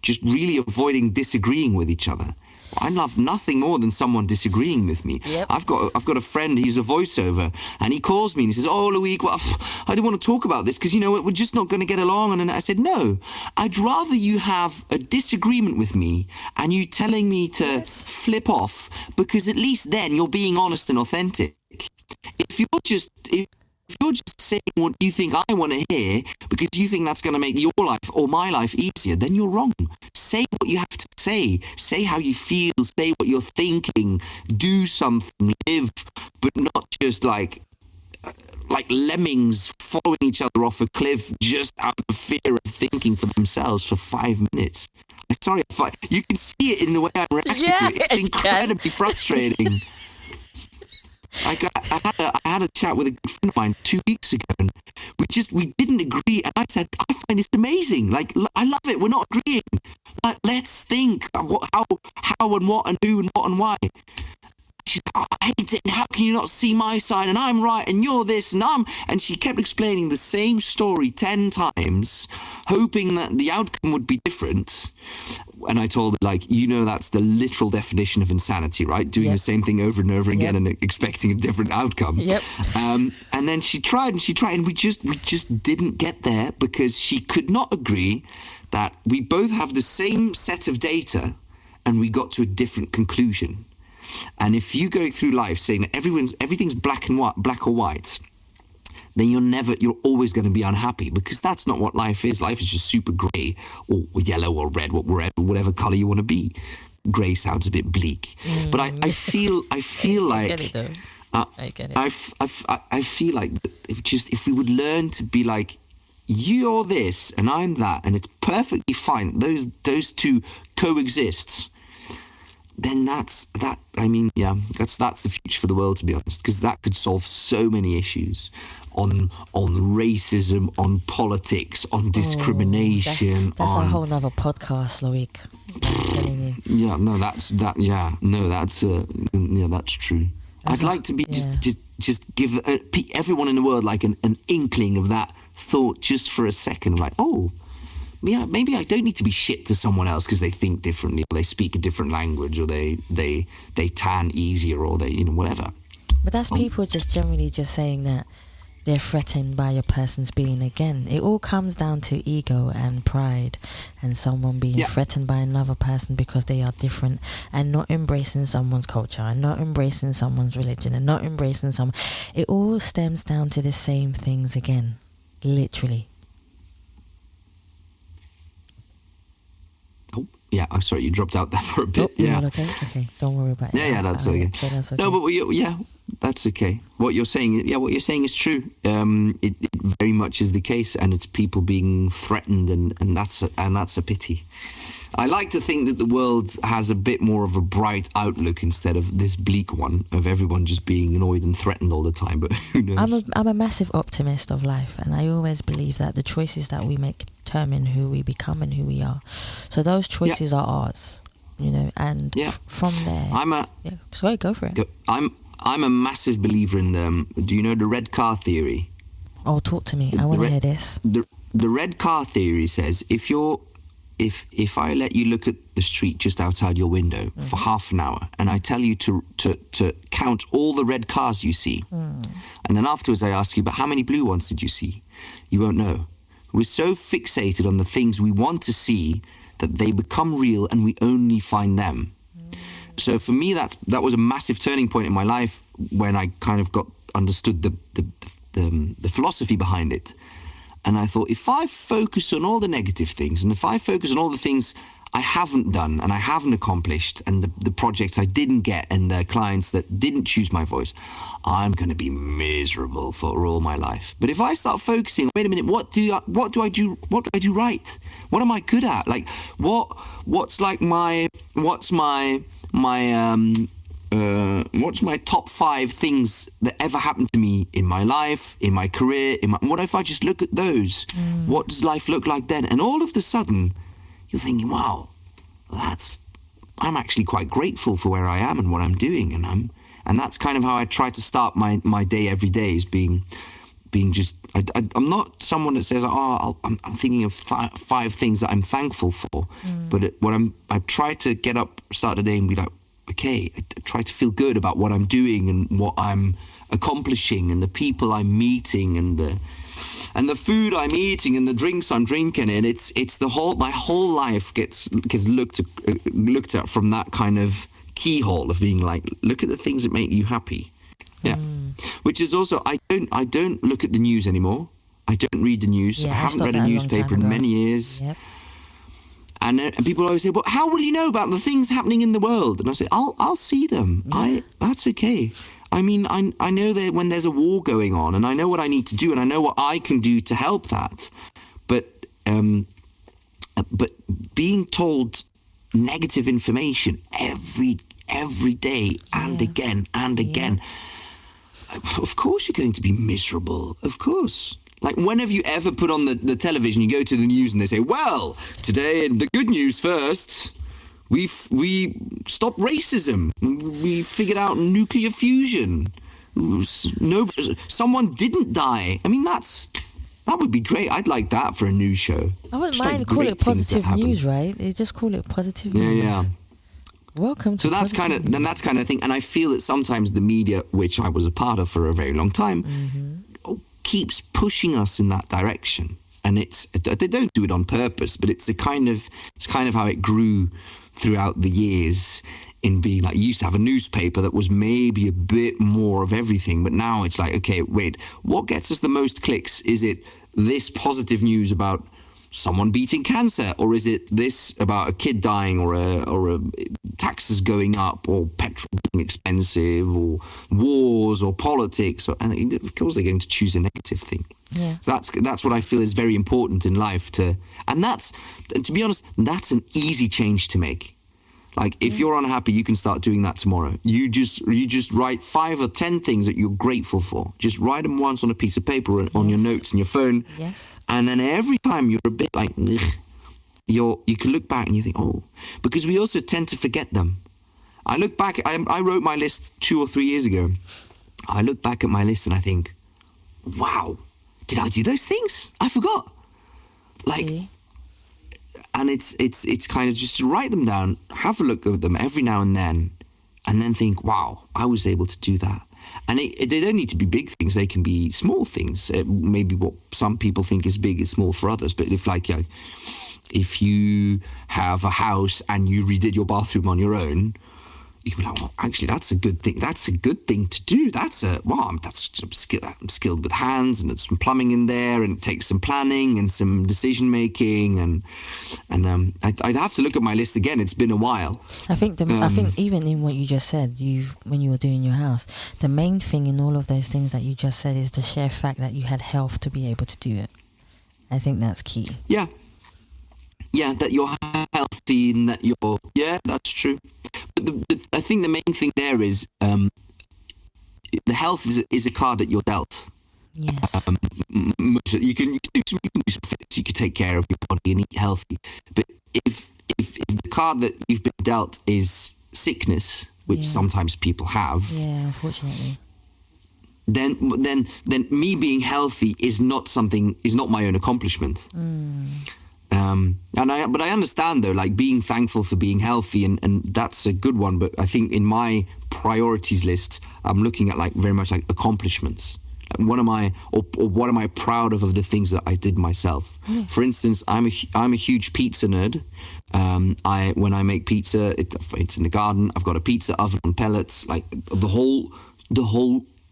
just really avoiding disagreeing with each other. I love nothing more than someone disagreeing with me.
Yep.
I've got a friend, he's a voiceover, and he calls me and he says, oh, Loïc, well, I don't want to talk about this because, you know what, we're just not going to get along. And then I said, no, I'd rather you have a disagreement with me and you telling me to flip off, because at least then you're being honest and authentic. If you're just saying what you think I want to hear because you think that's going to make your life or my life easier, then you're wrong. Say what you have to say. Say how you feel. Say what you're thinking. Do something. Live, but not just like lemmings following each other off a cliff just out of fear of thinking for themselves for 5 minutes. I'm sorry, you can see it in the way I'm reacting to it. It's incredibly frustrating. I had a chat with a good friend of mine 2 weeks ago, and we didn't agree, and I said, I find this amazing. Like, I love it. We're not agreeing. But let's think how and what and who and what and why. She's like, oh, I hate it. How can you not see my side? And I'm right, and you're this, and she kept explaining the same story 10 times, hoping that the outcome would be different. And I told her, like, you know, that's the literal definition of insanity, right? Doing the same thing over and over again and expecting a different outcome.
Yep.
And then she tried, and we just didn't get there, because she could not agree that we both have the same set of data and we got to a different conclusion. And if you go through life saying that everything's black or white, then you're always going to be unhappy, because that's not what life is. Life is just super grey or yellow or red, whatever colour you want to be. Grey sounds a bit bleak, but I feel like
I get it though. I get it.
I feel like if we would learn to be like, you're this and I'm that, and it's perfectly fine. Those two coexist. Then that's the future for the world, to be honest, because that could solve so many issues on racism, on politics, on discrimination.
That's a whole nother podcast, Loïc. I'm telling you.
Yeah, no, that's true. I'd like to be just give everyone in the world like an inkling of that thought just for a second, like, oh. Yeah, maybe I don't need to be shit to someone else because they think differently, or they speak a different language, or they tan easier, or they, whatever.
But that's people just generally just saying that they're threatened by a person's being. Again, it all comes down to ego and pride, and someone being threatened by another person because they are different, and not embracing someone's culture, and not embracing someone's religion, and not embracing someone. It all stems down to the same things again, literally.
Yeah, I'm sorry, you dropped out there for a bit.
Okay, don't worry about it.
Yeah, that's okay.
So that's okay.
No, but that's okay. What you're saying is true. It very much is the case, and it's people being threatened, and that's a pity. I like to think that the world has a bit more of a bright outlook instead of this bleak one of everyone just being annoyed and threatened all the time. But who knows?
I'm a massive optimist of life, and I always believe that the choices that we make determine who we become and who we are. So those choices are ours, and from there. Sorry, go for it.
I'm a massive believer in do you know the red car theory?
Oh, talk to me. I want to hear this.
The red car theory says if I let you look at the street just outside your window for half an hour, and I tell you to count all the red cars you see, and then afterwards I ask you, but how many blue ones did you see? You won't know. We're so fixated on the things we want to see that they become real, and we only find them. So for me, that was a massive turning point in my life when I kind of understood the philosophy behind it. And I thought, if I focus on all the negative things, and if I focus on all the things I haven't done and I haven't accomplished, and the projects I didn't get and the clients that didn't choose my voice, I'm going to be miserable for all my life. But if I start focusing, wait a minute, what do I do right? What am I good at? Like what's my top 5 things that ever happened to me in my life, in my career, what if I just look at those? What does life look like then? And all of a sudden, you're thinking, wow, I'm actually quite grateful for where I am and what I'm doing. And that's kind of how I try to start my day every day, is being just, I'm not someone that says, I'm thinking of 5 things that I'm thankful for. But I try to get up, start the day and be like, okay, I try to feel good about what I'm doing and what I'm accomplishing and the people I'm meeting and the food I'm eating and the drinks I'm drinking. And it's my whole life gets looked at from that kind of keyhole of being like, look at the things that make you happy. Yeah. Which is also, I don't look at the news anymore. I don't read the news. I haven't read a newspaper in many years. Yep. And people always say, well, how will you know about the things happening in the world? And I say, I'll see them. Yeah. That's okay. I mean, I know that when there's a war going on, and I know what I need to do, and I know what I can do to help that. But being told negative information every day and again and again, of course you're going to be miserable. Of course. Like, when have you ever put on the television, you go to the news and they say, well, today, the good news first, we stopped racism. We figured out nuclear fusion. Someone didn't die. I mean, that would be great. I'd like that for a news show.
I wouldn't mind call it positive news, right? They just call it positive news. Yeah. Welcome to that's kind of thing. And I feel that sometimes the media, which I was a part of for a very long time, keeps pushing us in that direction, and they don't do it on purpose, but it's kind of how it grew throughout the years, in being like, you used to have a newspaper that was maybe a bit more of everything, but now it's like, okay, wait, what gets us the most clicks? Is it this positive news about someone beating cancer, or is it this about a kid dying, or a taxes going up, or petrol being expensive, or wars, or politics? And of course they're going to choose a negative thing. Yeah. So that's what I feel is very important in life. To be honest, that's an easy change to make. Like, if you're unhappy, you can start doing that tomorrow. You just write 5 or 10 things that you're grateful for. Just write them once on a piece of paper or on your notes in your phone. Yes. And then every time you're a bit like, you can look back and you think, oh, because we also tend to forget them. I look back, I wrote my list 2 or 3 years ago. I look back at my list and I think, wow, did I do those things? I forgot. Like... And it's kind of just to write them down, have a look at them every now and then think, wow, I was able to do that. And they don't need to be big things. They can be small things. Maybe what some people think is big is small for others. But if you have a house and you redid your bathroom on your own, you can be like, well, actually, that's a good thing. That's a good thing to do. I'm skilled with hands, and there's some plumbing in there, and it takes some planning and some decision making, and I'd have to look at my list again. It's been a while. I think even in what you just said, when you were doing your house, the main thing in all of those things that you just said is the sheer fact that you had health to be able to do it. I think that's key.
Yeah, that you're healthy and that you're... Yeah, that's true. But I think the main thing there is the health is a card that you're dealt.
Yes.
You can do some fits, you can take care of your body and eat healthy. But if the card that you've been dealt is sickness, which sometimes people have... Yeah,
unfortunately.
Then me being healthy is not my own accomplishment. But I understand though, like being thankful for being healthy, and that's a good one. But I think in my priorities list, I'm looking at like very much like accomplishments. Like what am I proud of the things that I did myself? For instance, I'm a huge pizza nerd. When I make pizza, it's in the garden. I've got a pizza oven on pellets. Like the whole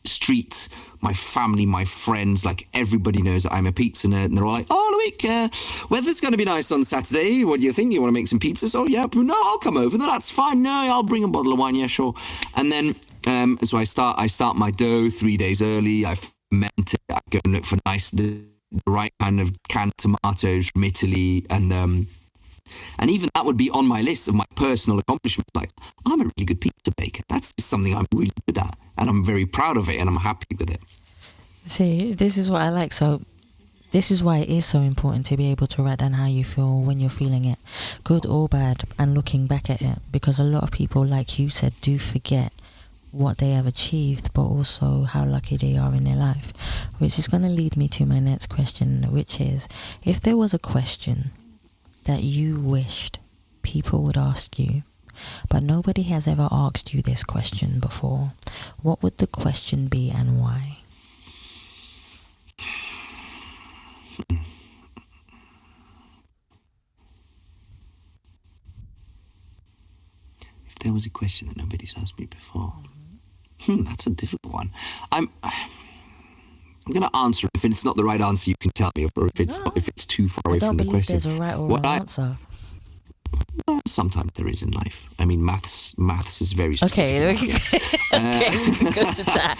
street, my family, my friends, like everybody knows that I'm a pizza nerd, and they're all like, "Oh, Loïc, weather's going to be nice on Saturday. What do you think? You want to make some pizzas?" "Oh, yeah, no, I'll come over. No, that's fine. No, I'll bring a bottle of wine. Yeah, sure." And then, so I start my dough 3 days early. I ferment it. I go and look for the right kind of canned tomatoes from Italy, and even that would be on my list of my personal accomplishments. Like, I'm a really good pizza baker. That's just something I'm really good at, and I'm very proud of it, and I'm happy with it.
See, this is what I like. So this is why it is so important to be able to write down how you feel when you're feeling it, good or bad, and looking back at it, because a lot of people, like you said, do forget what they have achieved, but also how lucky they are in their life, which is going to lead me to my next question, which is, if there was a question that you wished people would ask you, but nobody has ever asked you this question before, what would the question be and why?
If there was a question that nobody's asked me before, that's a difficult one. I'm going to answer. If it's not the right answer, you can tell me, or if it's too far away from the question. I don't believe
there's a right or wrong answer.
Well, sometimes there is in life. I mean, maths is very specific.
Okay, okay, we can go to that.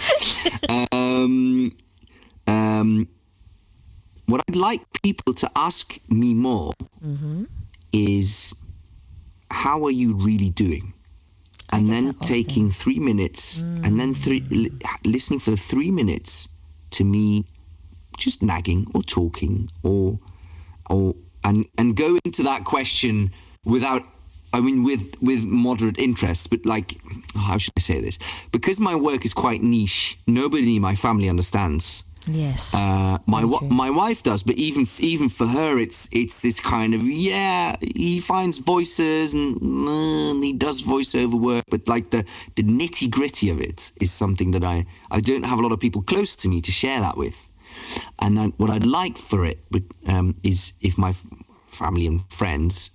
What I'd like people to ask me more is, how are you really doing? And then taking 3 minutes, and then listening for 3 minutes to me just nagging or talking and go into that question with moderate interest, but like, how should I say this? Because my work is quite niche, nobody in my family understands.
Yes.
My wife does, but even for her, it's this kind of, he finds voices and he does voiceover work, but like the nitty gritty of it is something that I don't have a lot of people close to me to share that with. And then what I'd like for it is if my family and friends,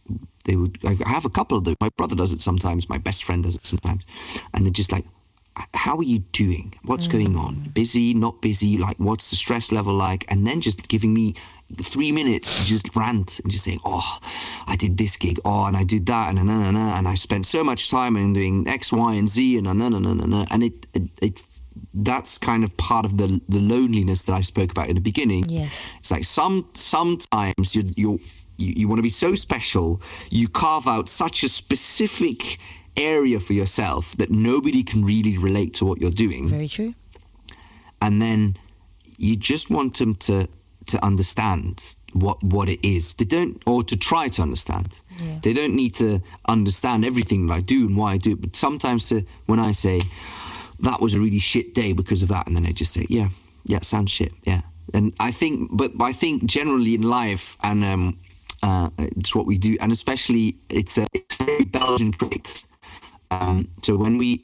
I have a couple of them. My brother does it sometimes. My best friend does it sometimes, and they're just like, how are you doing? What's going on? Busy, not busy? Like, what's the stress level like? And then just giving me 3 minutes to just rant and just saying, oh, I did this gig, oh, and I did that, and I spent so much time in doing X, Y, and Z, and and it that's kind of part of the loneliness that I spoke about in the beginning.
Yes,
it's like sometimes you want to be so special, you carve out such a specific area for yourself that nobody can really relate to what you're doing.
Very true.
And then you just want them to understand what it is. They don't, or to try to understand.
Yeah.
They don't need to understand everything that I do and why I do it. But sometimes when I say, that was a really shit day because of that, and then they just say, yeah, it sounds shit, yeah. And I think generally in life, and it's what we do, and especially it's a very Belgian trait. So when we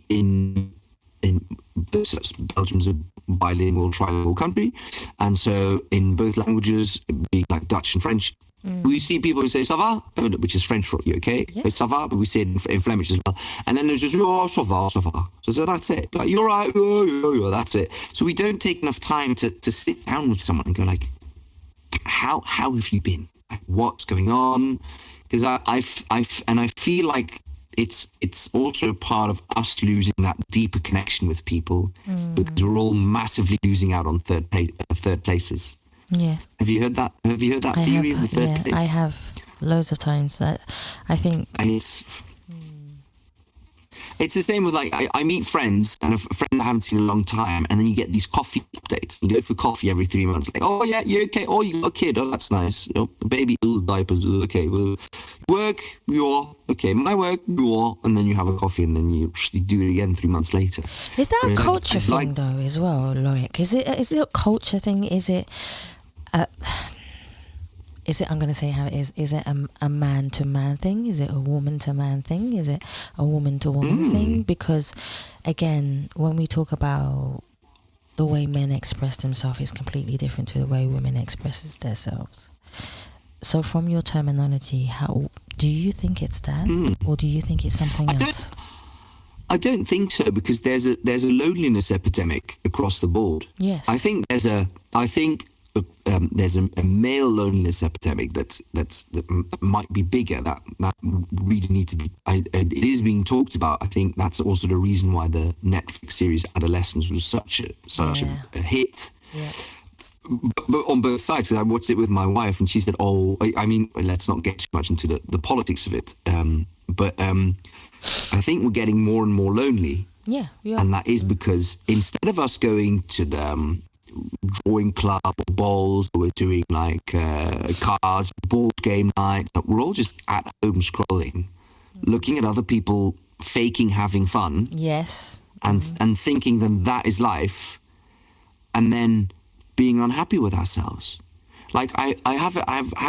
Belgium's a bilingual, trilingual country, and so in both languages, being like Dutch and French, we see people who say "ça va," which is French for you, okay?
Yes.
It's "ça va," but we say it in Flemish as well. And then there's just "oh, ça va, ça va." So that's it. Like, you're right, oh, that's it. So we don't take enough time to sit down with someone and go like, how have you been? Like, what's going on? Because I feel like it's also part of us losing that deeper connection with people, because we're all massively losing out on third places.
Yeah.
Have you heard that theory of the third place?
I have loads of times. I think.
And it's the same with, like, I meet friends, and a friend I haven't seen in a long time, and then you get these coffee updates. You go for coffee every 3 months. Like, oh yeah, you okay? Oh, you got a kid? Oh, that's nice. Oh, baby, diapers. Okay, well, work, you're okay. My work, you're, and then you have a coffee, and then you do it again 3 months later.
Is that a culture thing though, as well, Loïc? Is it a culture thing? Is it? I'm going to say how it is. Is it a man-to-man thing? Is it a woman-to-man thing? Is it a woman-to-woman thing? Because, again, when we talk about the way men express themselves, is completely different to the way women express themselves. So from your terminology, how do you think it's that? Or do you think it's something else?
I don't think so, because there's a loneliness epidemic across the board.
Yes.
I think there's a male loneliness epidemic that might be bigger. That really needs to be. It is being talked about. I think that's also the reason why the Netflix series Adolescence was such a hit.
Yeah.
But on both sides, because I watched it with my wife, and she said, "Oh, I mean, let's not get too much into the politics of it." But I think we're getting more and more lonely.
Yeah.
And that is because instead of us going to the drawing club or bowls, or we're doing like cards, board game night, we're all just at home scrolling, looking at other people faking having fun.
Yes.
And thinking that is life, and then being unhappy with ourselves. Like I have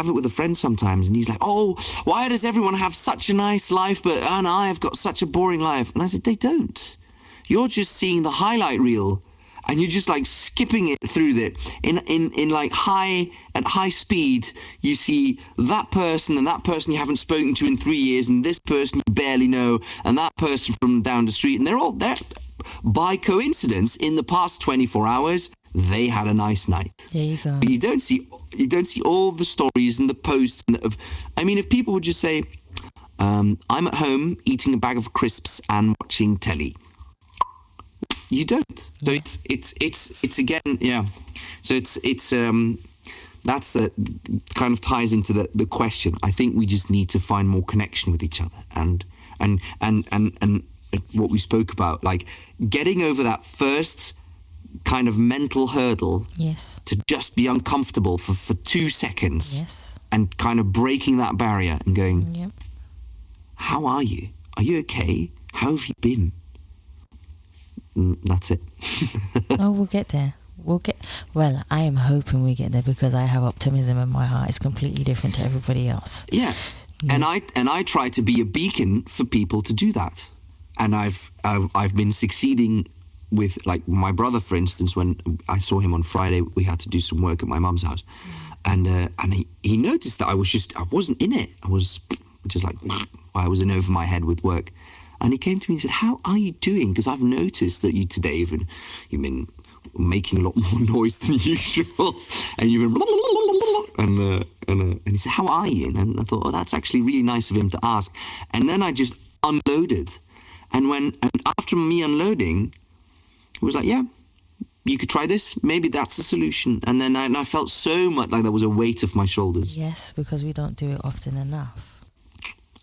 it with a friend sometimes, and he's like, "Oh, why does everyone have such a nice life, but I have got such a boring life?" And I said, "They don't. You're just seeing the highlight reel, and you're just like skipping it through that in like high speed. You see that person and that person you haven't spoken to in 3 years, and this person you barely know, and that person from down the street, and they're all there by coincidence in the past 24 hours." They had a nice night.
There you go.
But you don't see all the stories and the posts. If people would just say, "I'm at home eating a bag of crisps and watching telly," you don't. So it's again, yeah. So it's that's the kind of ties into the question. I think we just need to find more connection with each other, and what we spoke about, like getting over that first kind of mental hurdle.
Yes.
To just be uncomfortable for 2 seconds.
Yes.
And kind of breaking that barrier and going,
Yep.
How are you? Are you okay? How have you been? That's it.
Oh, we'll get there. Well, I am hoping we get there, because I have optimism in my heart. It's completely different to everybody else.
Yeah. And I try to be a beacon for people to do that. And I've been succeeding with, like, my brother, for instance. When I saw him on Friday, we had to do some work at my mum's house, and he noticed that I wasn't in it. I was just like, I was in over my head with work, and he came to me and said, "How are you doing? Because I've noticed that you today you've been making a lot more noise than usual, and you've been and he said, "How are you?" And I thought, oh, that's actually really nice of him to ask. And then I just unloaded, and after me unloading, it was like, yeah, you could try this. Maybe that's the solution. And then I felt so much like there was a weight off my shoulders.
Yes, because we don't do it often enough.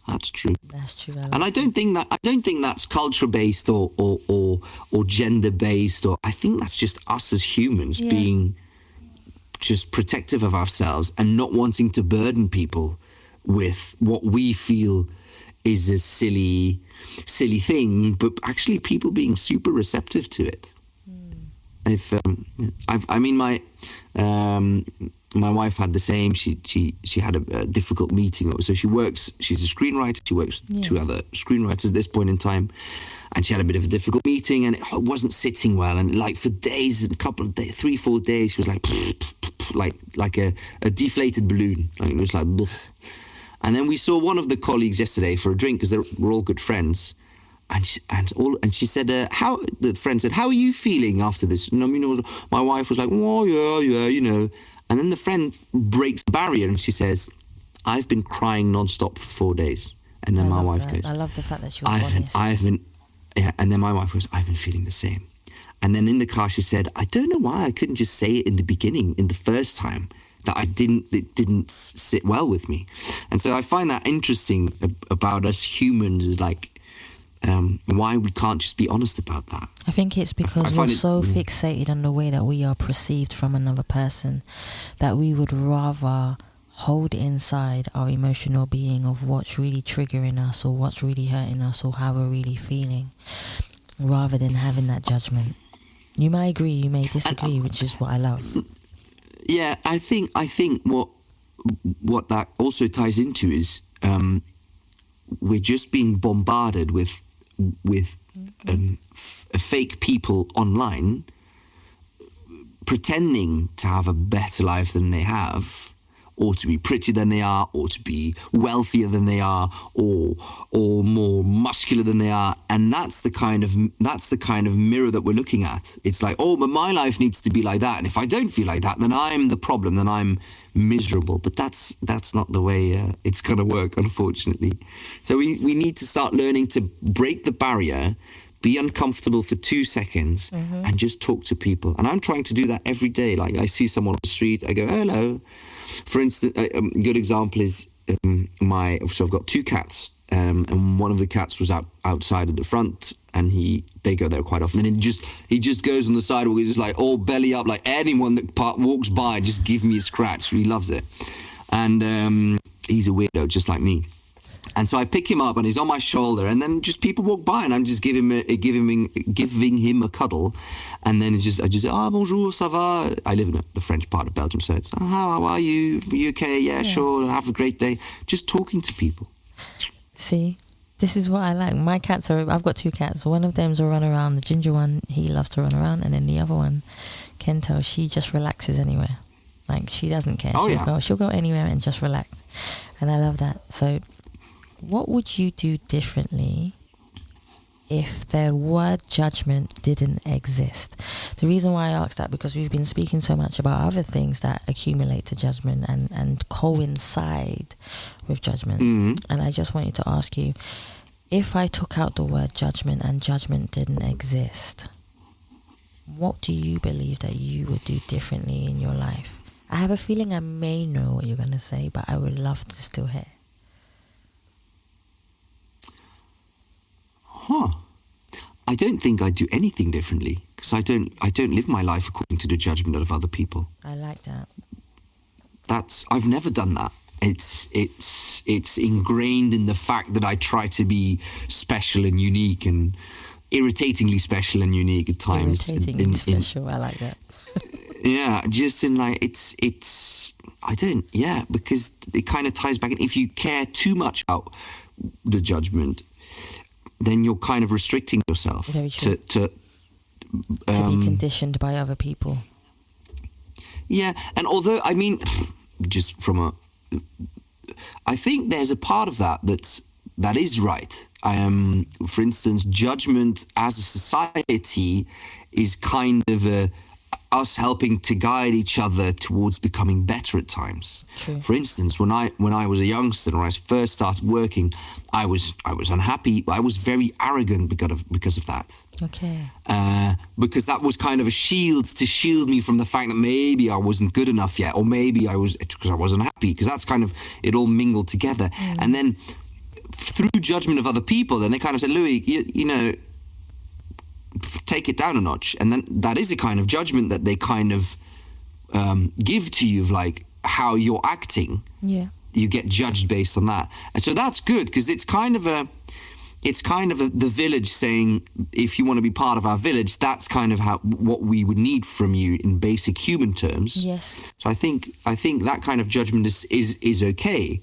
That's true.
That's true.
And I don't think that's culture based or gender based, or I think that's just us as humans being just protective of ourselves and not wanting to burden people with what we feel is a silly thing, but actually people being super receptive to it. My wife had the same. She had a difficult meeting. So she's a screenwriter. She works with 2 other screenwriters at this point in time, and she had a bit of a difficult meeting, and it wasn't sitting well. And like for days, a couple of days, 3-4 days, she was like a deflated balloon. Like, it was like. And then we saw one of the colleagues yesterday for a drink, because we're all good friends, and she said, "How?" The friend said, "How are you feeling after this?" And my wife was like, "Oh yeah, you know." And then the friend breaks the barrier and she says, "I've been crying nonstop for 4 days." And then my wife goes,
I love the fact that she was honest.
And then my wife goes, "I've been feeling the same." And then in the car she said, "I don't know why I couldn't just say it in the beginning, in the first time. That it didn't sit well with me." And so I find that interesting about us humans, is like why we can't just be honest about that.
I think it's because we're so fixated on the way that we are perceived from another person, that we would rather hold inside our emotional being of what's really triggering us, or what's really hurting us, or how we're really feeling, rather than having that judgment. You may agree, you may disagree, which is what I love.
Yeah, I think what that also ties into is we're just being bombarded with fake people online, pretending to have a better life than they have, or to be prettier than they are, or to be wealthier than they are, or more muscular than they are. And that's the kind of mirror that we're looking at. It's like, oh, but my life needs to be like that, and if I don't feel like that, then I'm the problem, then I'm miserable. But that's not the way it's going to work, unfortunately. So we need to start learning to break the barrier, be uncomfortable for 2 seconds, and just talk to people. And I'm trying to do that every day. Like, I see someone on the street, I go, hello. For instance, a good example is so I've got 2 cats, and one of the cats was outside at the front, and they go there quite often. And he just goes on the sidewalk, he's just like all belly up, like anyone that walks by, just give me a scratch. He loves it. And he's a weirdo, just like me. And so I pick him up, and he's on my shoulder, and then just people walk by, and I'm just giving him a cuddle, and then I just say, bonjour, ça va? I live in the French part of Belgium, so it's, how are you? Are you okay? Yeah, sure. Have a great day. Just talking to people.
See, this is what I like. My cats I've got 2 cats. One of them's a run around. The ginger one, he loves to run around, and then the other one, Kento, she just relaxes anywhere. Like, she doesn't care. She'll go anywhere and just relax, and I love that. So, what would you do differently if the word judgment didn't exist? The reason why I asked that, because we've been speaking so much about other things that accumulate to judgment and coincide with judgment. And I just wanted to ask you, if I took out the word judgment and judgment didn't exist, what do you believe that you would do differently in your life? I have a feeling I may know what you're going to say, but I would love to still hear.
I don't think I'd do anything differently, because I don't live my life according to the judgment of other people.
I like that.
I've never done that. It's ingrained in the fact that I try to be special and unique, and irritatingly special and unique at times.
Irritatingly special, I like that.
Yeah, just in like, because it kind of ties back in. If you care too much about the judgment, then you're kind of restricting yourself to
be conditioned by other people.
Yeah, and although, I mean, I think there's a part of that is right. For instance, judgment as a society is kind of us helping to guide each other towards becoming better at times.
True.
For instance, when I was a youngster, when I first started working, I was unhappy. I was very arrogant because of that.
Okay.
Because that was kind of a shield to shield me from the fact that maybe I wasn't good enough yet, or maybe I was, because I wasn't happy, because that's kind of, it all mingled together. And then through judgment of other people, then they kind of said, Loïc, you know, take it down a notch. And then that is a kind of judgment that they kind of give to you, of like how you're acting.
Yeah,
you get judged based on that. And so that's good, because it's kind of the village saying, if you want to be part of our village, that's kind of what we would need from you in basic human terms.
Yes.
So I think that kind of judgment is okay.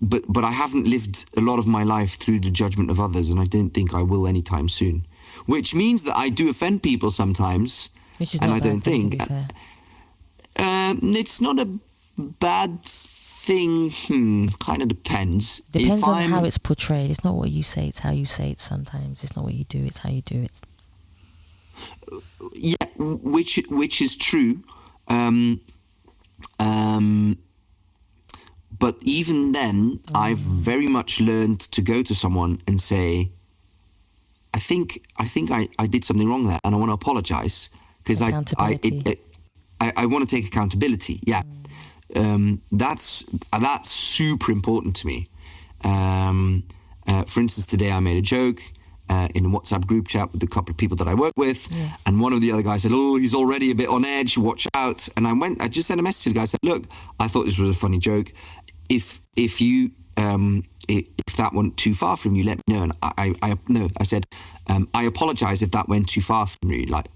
But I haven't lived a lot of my life through the judgment of others, and I don't think I will anytime soon. Which means that I do offend people sometimes,
which is
and
not
I don't think
to be fair.
It's not a bad thing. Kind of depends.
Depends on how it's portrayed. It's not what you say; it's how you say it. Sometimes it's not what you do; it's how you do it.
Yeah, which is true. But even then, I've very much learned to go to someone and say, I think I did something wrong there, and I want to apologize, because I want to take accountability. Yeah, that's super important to me. For instance, today I made a joke in a WhatsApp group chat with a couple of people that I work with, and one of the other guys said, "Oh, he's already a bit on edge. Watch out!" And I just sent a message to the guy. I said, "Look, I thought this was a funny joke. If that went too far from you, let me know." And I said, I apologize if that went too far from you. Like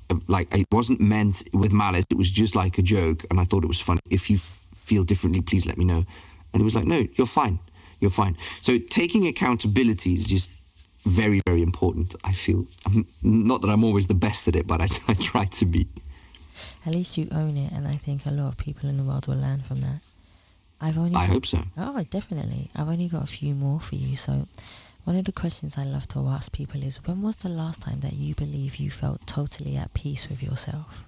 it wasn't meant with malice. It was just like a joke, and I thought it was funny. If you feel differently, please let me know. And he was like, "No, you're fine. You're fine." So taking accountability is just very, very important, I feel. Not that I'm always the best at it, but I try to be.
At least you own it, and I think a lot of people in the world will learn from that. I hope
so.
Oh, definitely. I've only got a few more for you. So one of the questions I love to ask people is, when was the last time that you believe you felt totally at peace with yourself?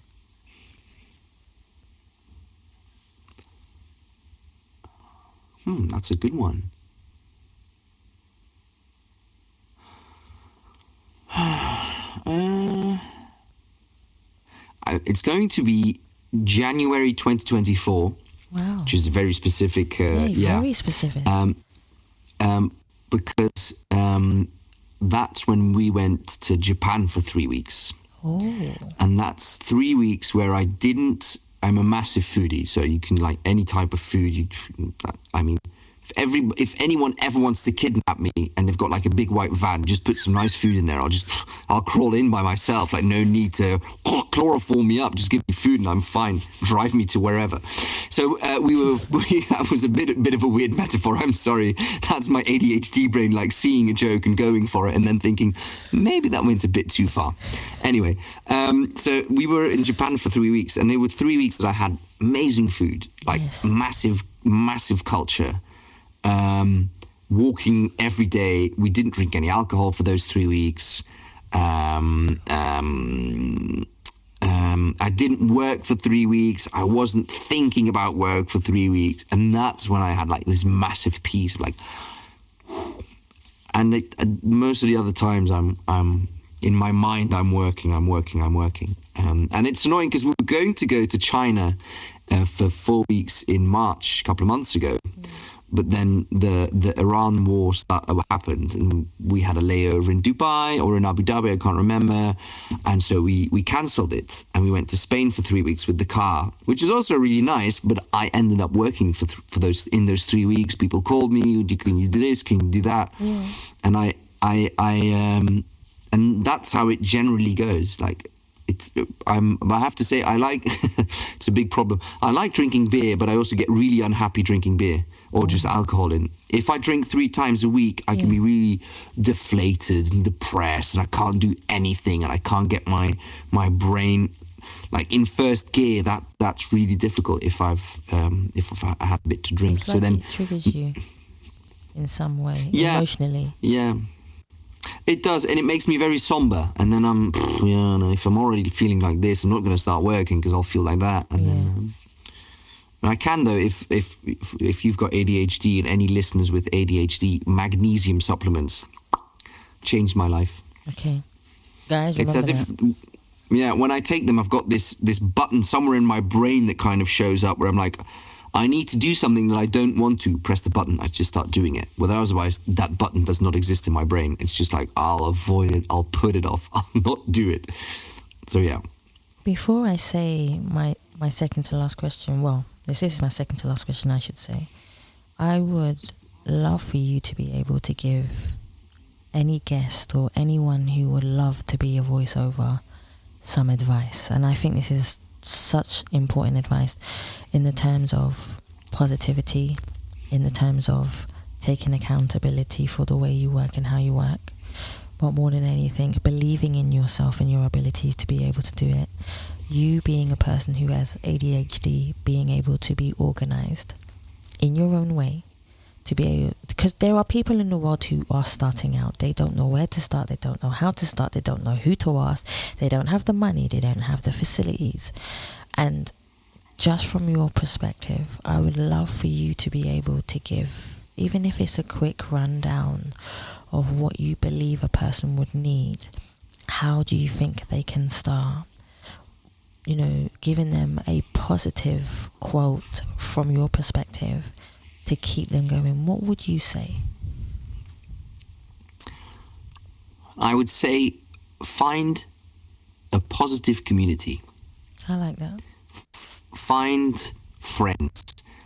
That's a good one. It's going to be January 2024.
Wow.
Which is very specific.
Very specific.
Because that's when we went to Japan for 3 weeks.
Oh.
And that's 3 weeks where I'm a massive foodie, so you can like any type of food. If anyone ever wants to kidnap me and they've got like a big white van, just put some nice food in there. I'll crawl in by myself. Like no need to chloroform me up. Just give me food and I'm fine. Drive me to wherever. So that was a bit of a weird metaphor. I'm sorry. That's my ADHD brain like seeing a joke and going for it and then thinking maybe that went a bit too far. Anyway, so we were in Japan for 3 weeks, and they were 3 weeks that I had amazing food, like massive culture. Walking every day. We didn't drink any alcohol for those 3 weeks. I didn't work for 3 weeks. I wasn't thinking about work for 3 weeks, and that's when I had like this massive peace of like. And most of the other times, I'm in my mind. I'm working. And it's annoying because we were going to go to China for 4 weeks in March, a couple of months ago. But then the Iran war happened, and we had a layover in Dubai or in Abu Dhabi, I can't remember. And so we cancelled it, and we went to Spain for 3 weeks with the car, which is also really nice. But I ended up working for those 3 weeks. People called me, can you do this? Can you do that? Yeah. And and that's how it generally goes. Like I have to say, I like, it's a big problem. I like drinking beer, but I also get really unhappy drinking beer or just alcohol. And if I drink 3 times a week, I can be really deflated and depressed, and I can't do anything, and I can't get my brain like in first gear. That's really difficult if I had a bit to drink.
It's like then it triggers you in some way, emotionally.
Yeah. It does, and it makes me very somber. And then if I'm already feeling like this, I'm not going to start working because I'll feel like that. And then I can, though, if you've got ADHD, and any listeners with ADHD, magnesium supplements changed my life.
Okay, guys,
it's as if when I take them, I've got this button somewhere in my brain that kind of shows up where I'm like, I need to do something that I don't want to. Press the button. I just start doing it. Well, otherwise, that button does not exist in my brain. It's just like, I'll avoid it. I'll put it off. I'll not do it. So, yeah.
Before I say my second to last question, well, this is my second to last question, I should say. I would love for you to be able to give any guest or anyone who would love to be a voiceover some advice. And I think this is such important advice in the terms of positivity, in the terms of taking accountability for the way you work and how you work, but more than anything, believing in yourself and your abilities to be able to do it. You being a person who has ADHD, being able to be organized in your own way, to be able, because there are people in the world who are starting out. They don't know where to start, they don't know how to start, they don't know who to ask, they don't have the money, they don't have the facilities. And just from your perspective, I would love for you to be able to give, even if it's a quick rundown of what you believe a person would need. How do you think they can start? You know, giving them a positive quote from your perspective to keep them going. What would you say?
I would say find a positive community.
I like that.
Find friends.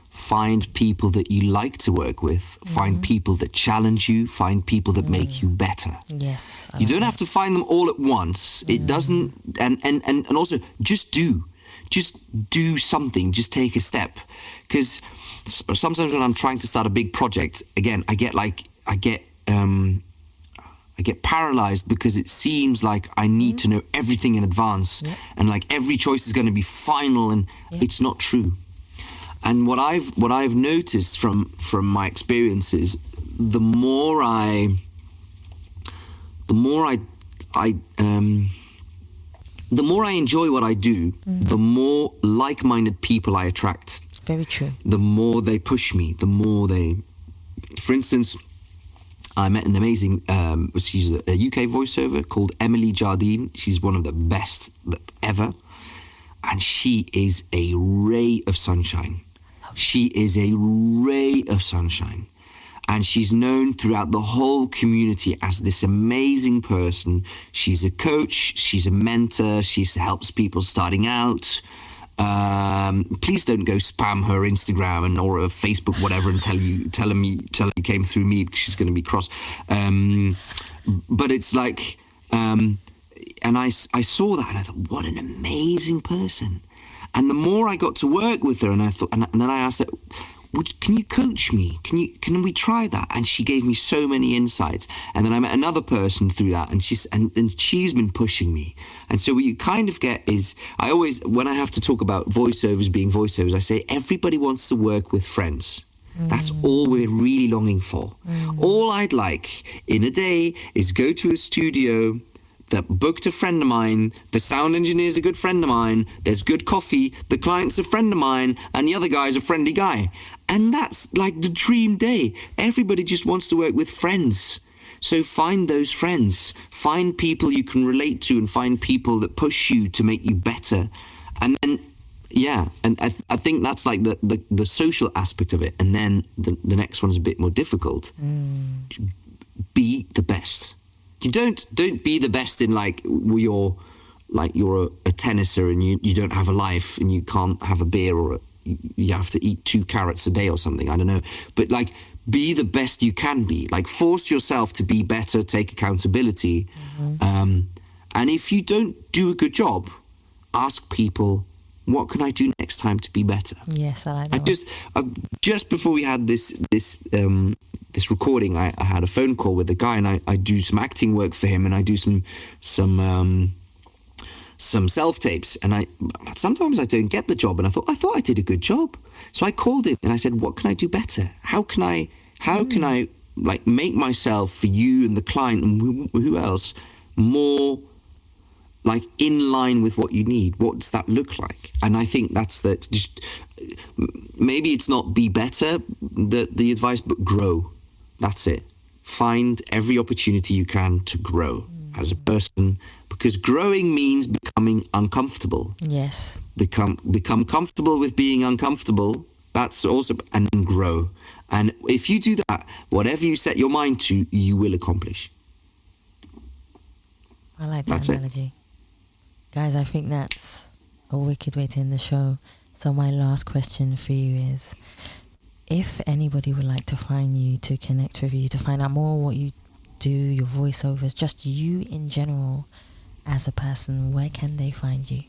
Find people that you like to work with. Find people that challenge you. Find people that make you better.
Yes.
You don't have to find them all at once. It doesn't, and also just do something. Just take a step. Because sometimes when I'm trying to start a big project, again, I get I get paralyzed because it seems like I need to know everything in advance, and like every choice is going to be final, and it's not true. And what I've noticed from my experiences, the more I enjoy what I do, the more like-minded people I attract.
Very true.
The more they push me, the more they... For instance, I met an amazing... she's a UK voiceover called Emily Jardine. She's one of the best ever. And she is a ray of sunshine. She is a ray of sunshine. And she's known throughout the whole community as this amazing person. She's a coach. She's a mentor. She helps people starting out. Please don't go spam her Instagram or her Facebook, whatever, and tell her you came through me, because she's going to be cross. But it's like, and I saw that and I thought, what an amazing person. And the more I got to work with her, and I thought, and then I asked her, can you coach me? Can we try that? And she gave me so many insights. And then I met another person through that, and she's been pushing me. And so what you kind of get is, I always, when I have to talk about voiceovers being voiceovers, I say everybody wants to work with friends. That's all we're really longing for. All I'd like in a day is go to a studio that booked a friend of mine, the sound engineer's a good friend of mine, there's good coffee, the client's a friend of mine, and the other guy's a friendly guy. And that's like the dream day. Everybody just wants to work with friends. So find those friends. Find people you can relate to, and find people that push you to make you better. And then, and I think that's like the social aspect of it. And then the next one's a bit more difficult. Be the best. You don't be the best in like you're a tenniser and you don't have a life and you can't have a beer, or you have to eat 2 carrots a day or something. I don't know. But like, be the best you can be. Like, force yourself to be better, take accountability. And if you don't do a good job, ask people, what can I do next time to be better? Yes, I like that. Just before we had this recording, I had a phone call with a guy, and I do some acting work for him, and I do some self-tapes, and sometimes I don't get the job, and I thought I did a good job. So I called him and I said, what can I do better? How can I like make myself, for you and the client and who else, more like in line with what you need? What does that look like? And I think that's that. Just maybe it's not be better, the advice, but grow. That's it. Find every opportunity you can to grow as a person, because growing means becoming uncomfortable. Yes. Become comfortable with being uncomfortable. That's also, and then grow. And if you do that, whatever you set your mind to, you will accomplish.
I like that analogy. Guys, I think that's a wicked way to end the show. So my last question for you is, if anybody would like to find you, to connect with you, to find out more what you do, your voiceovers, just you in general as a person, where can they find you?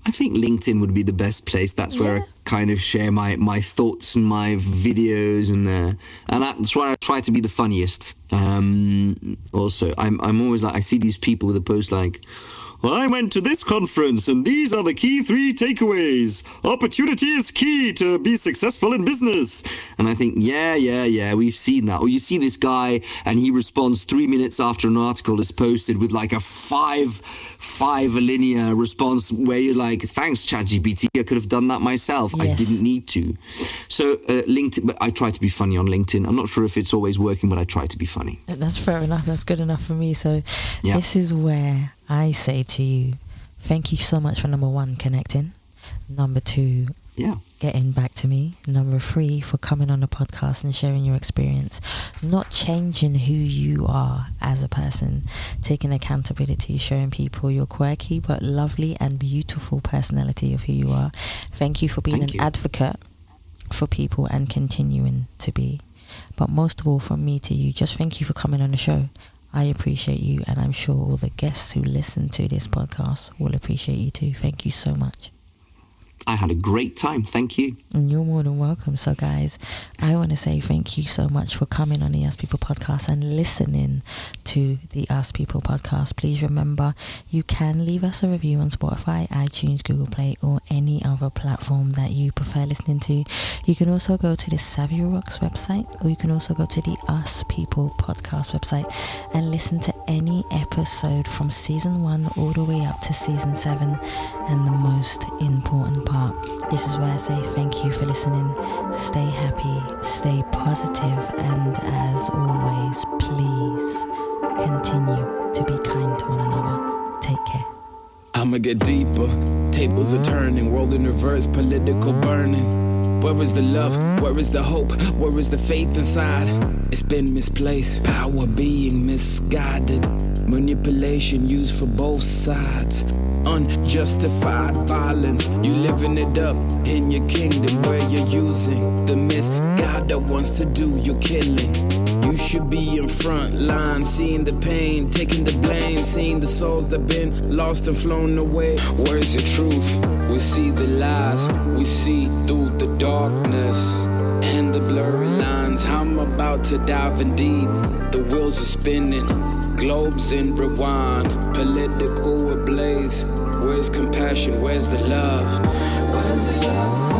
I think LinkedIn would be the best place. That's where I kind of share my thoughts and my videos, and that's why I try to be the funniest. Also, I'm always like, I see these people with a post like, I went to this conference and these are the key 3 takeaways. Opportunity is key to be successful in business. And I think, yeah, we've seen that. Or you see this guy and he responds 3 minutes after an article is posted with like a five linear response where you're like, thanks ChatGPT, I could have done that myself. Yes. I didn't need to. So LinkedIn, but I try to be funny on LinkedIn. I'm not sure if it's always working, but I try to be funny.
That's fair enough. That's good enough for me. So this is where I say to you, thank you so much for number 1, connecting. Number 2, getting back to me. Number 3, for coming on the podcast and sharing your experience, not changing who you are as a person, taking accountability, showing people your quirky but lovely and beautiful personality of who you are. Thank you for being an advocate for people and continuing to be. But most of all, from me to you, just thank you for coming on the show. I appreciate you, and I'm sure all the guests who listen to this podcast will appreciate you too. Thank you so much.
I had a great time. Thank you.
And you're more than welcome. So guys, I want to say thank you so much for coming on the Ask People podcast and listening to the Ask People podcast. Please remember, you can leave us a review on Spotify, iTunes, Google Play, or any other platform that you prefer listening to. You can also go to the Savia Rocks website, or you can also go to the Ask People podcast website and listen to any episode from season 1 all the way up to season 7. And the most important part, this is where I say thank you for listening. Stay happy, stay positive, and as always, please continue to be kind to one another. Take care.
I'ma get deeper. Tables are turning, world in reverse, political burning. Where is the love? Where is the hope? Where is the faith inside? It's been misplaced, power being misguided, manipulation used for both sides, unjustified violence. You living it up in your kingdom where you're using the misguided that wants to do your killing. You should be in front line, seeing the pain, taking the blame, seeing the souls that been lost and flown away. Where's the truth? We see the lies, we see through the darkness and the blurry lines. I'm about to dive in deep. The wheels are spinning, globes in rewind, political ablaze. Where's compassion? Where's the love? Where's the love?